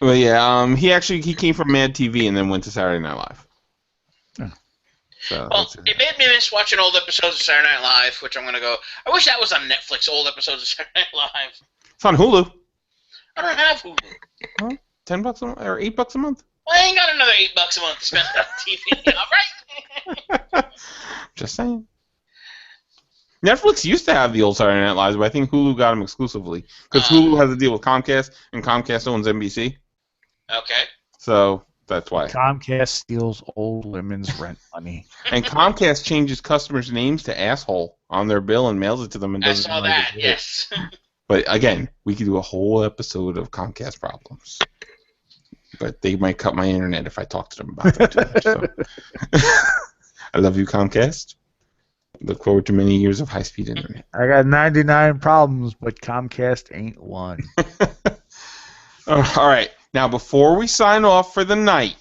Well, yeah, he came from Mad TV and then went to Saturday Night Live. Oh. So it made me miss watching old episodes of Saturday Night Live, which I'm going to go. I wish that was on Netflix, old episodes of Saturday Night Live. It's on Hulu. I don't have Hulu. Huh? $10 a month or $8 a month? Well, I ain't got another $8 a month to spend on TV. All right. Just saying. Netflix used to have the old Saturday Night Lives, but I think Hulu got them exclusively because Hulu has a deal with Comcast, and Comcast owns NBC. Okay. So that's why. Comcast steals old women's rent money. And Comcast changes customers' names to asshole on their bill and mails it to them. And I saw that, yes. But again, we could do a whole episode of Comcast problems. But they might cut my internet if I talk to them about that too much. So. I love you, Comcast. Look forward to many years of high-speed internet. I got 99 problems, but Comcast ain't one. All right. Now, before we sign off for the night,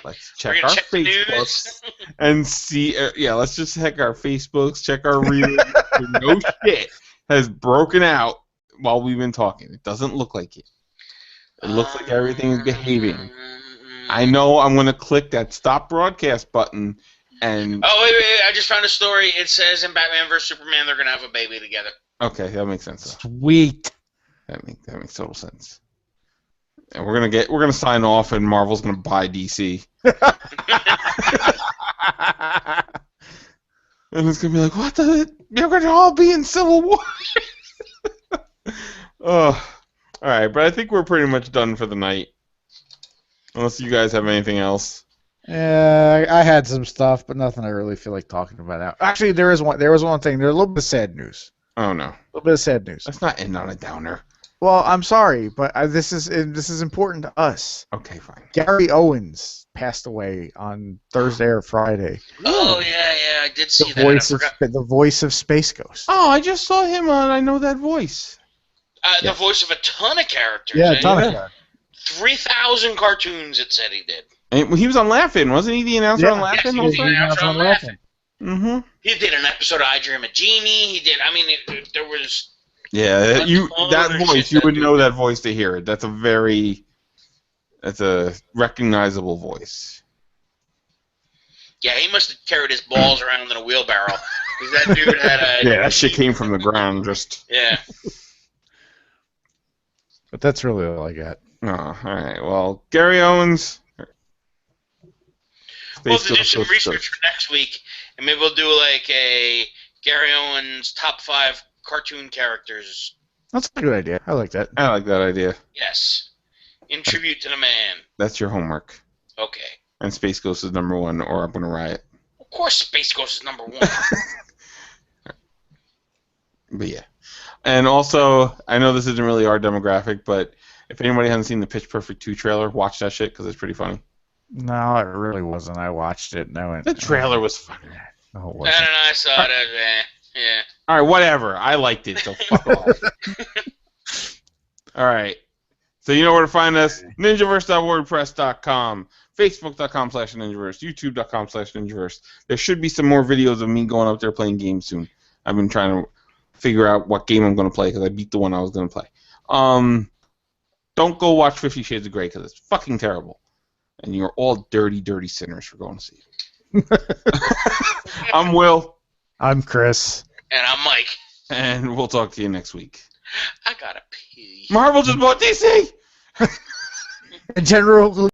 let's check our Facebooks and see. Let's just check our Facebooks, check our readers. No shit has broken out while we've been talking. It doesn't look like it. It looks like everything is behaving. I know I'm going to click that stop broadcast button. And wait, I just found a story. It says in Batman vs. Superman they're going to have a baby together. Okay, that makes sense. Sweet. That makes total sense. And we're gonna sign off, and Marvel's gonna buy DC. And it's gonna be like, what the? You're gonna all be in Civil War. Oh, all right, but I think we're pretty much done for the night. Unless you guys have anything else. Yeah, I had some stuff, but nothing I really feel like talking about now. Actually, there was one thing. There's a little bit of sad news. Oh no. A little bit of sad news. Let's not end on a downer. Well, I'm sorry, but this is important to us. Okay, fine. Gary Owens passed away on Thursday or Friday. Oh yeah, I did see The voice of Space Ghost. Oh, I just saw him on I Know That Voice. The voice of a ton of characters. Yeah, a ton of characters. 3,000 cartoons. It said he did. And he was on Laugh-In, wasn't he? The announcer on Laugh-In. Yes, he was the announcer on Laugh-In. Mm-hmm. He did an episode of I Dream of Jeannie. He did. I mean, there was. Yeah, that voice, you would know that voice to hear it. That's a recognizable voice. Yeah, he must have carried his balls around in a wheelbarrow. Because that dude had a... Yeah, that shit came from the ground, just... Yeah. But that's really all I got. Oh, alright, well, Gary Owens... We'll do some research for next week, and maybe we'll do like a Gary Owens top 5 cartoon characters. That's a good idea. I like that. I like that idea. Yes. In tribute to the man. That's your homework. Okay. And Space Ghost is #1, or I'm going to riot. Of course Space Ghost is #1. But yeah. And also, I know this isn't really our demographic, but if anybody hasn't seen the Pitch Perfect 2 trailer, watch that shit because it's pretty funny. No, it really wasn't. I watched it and I went... The trailer was funny. No, it wasn't. And I saw it. Yeah. Alright, whatever. I liked it, so fuck off. Alright. So you know where to find us. Ninjaverse.wordpress.com, Facebook.com/Ninjaverse, YouTube.com/Ninjaverse. There should be some more videos of me going up there playing games soon. I've been trying to figure out what game I'm going to play because I beat the one I was going to play. Don't go watch 50 Shades of Grey because it's fucking terrible. And you're all dirty, dirty sinners for going to see it. I'm Will. I'm Chris. And I'm Mike. And we'll talk to you next week. I gotta pee. Marvel just bought DC! In general...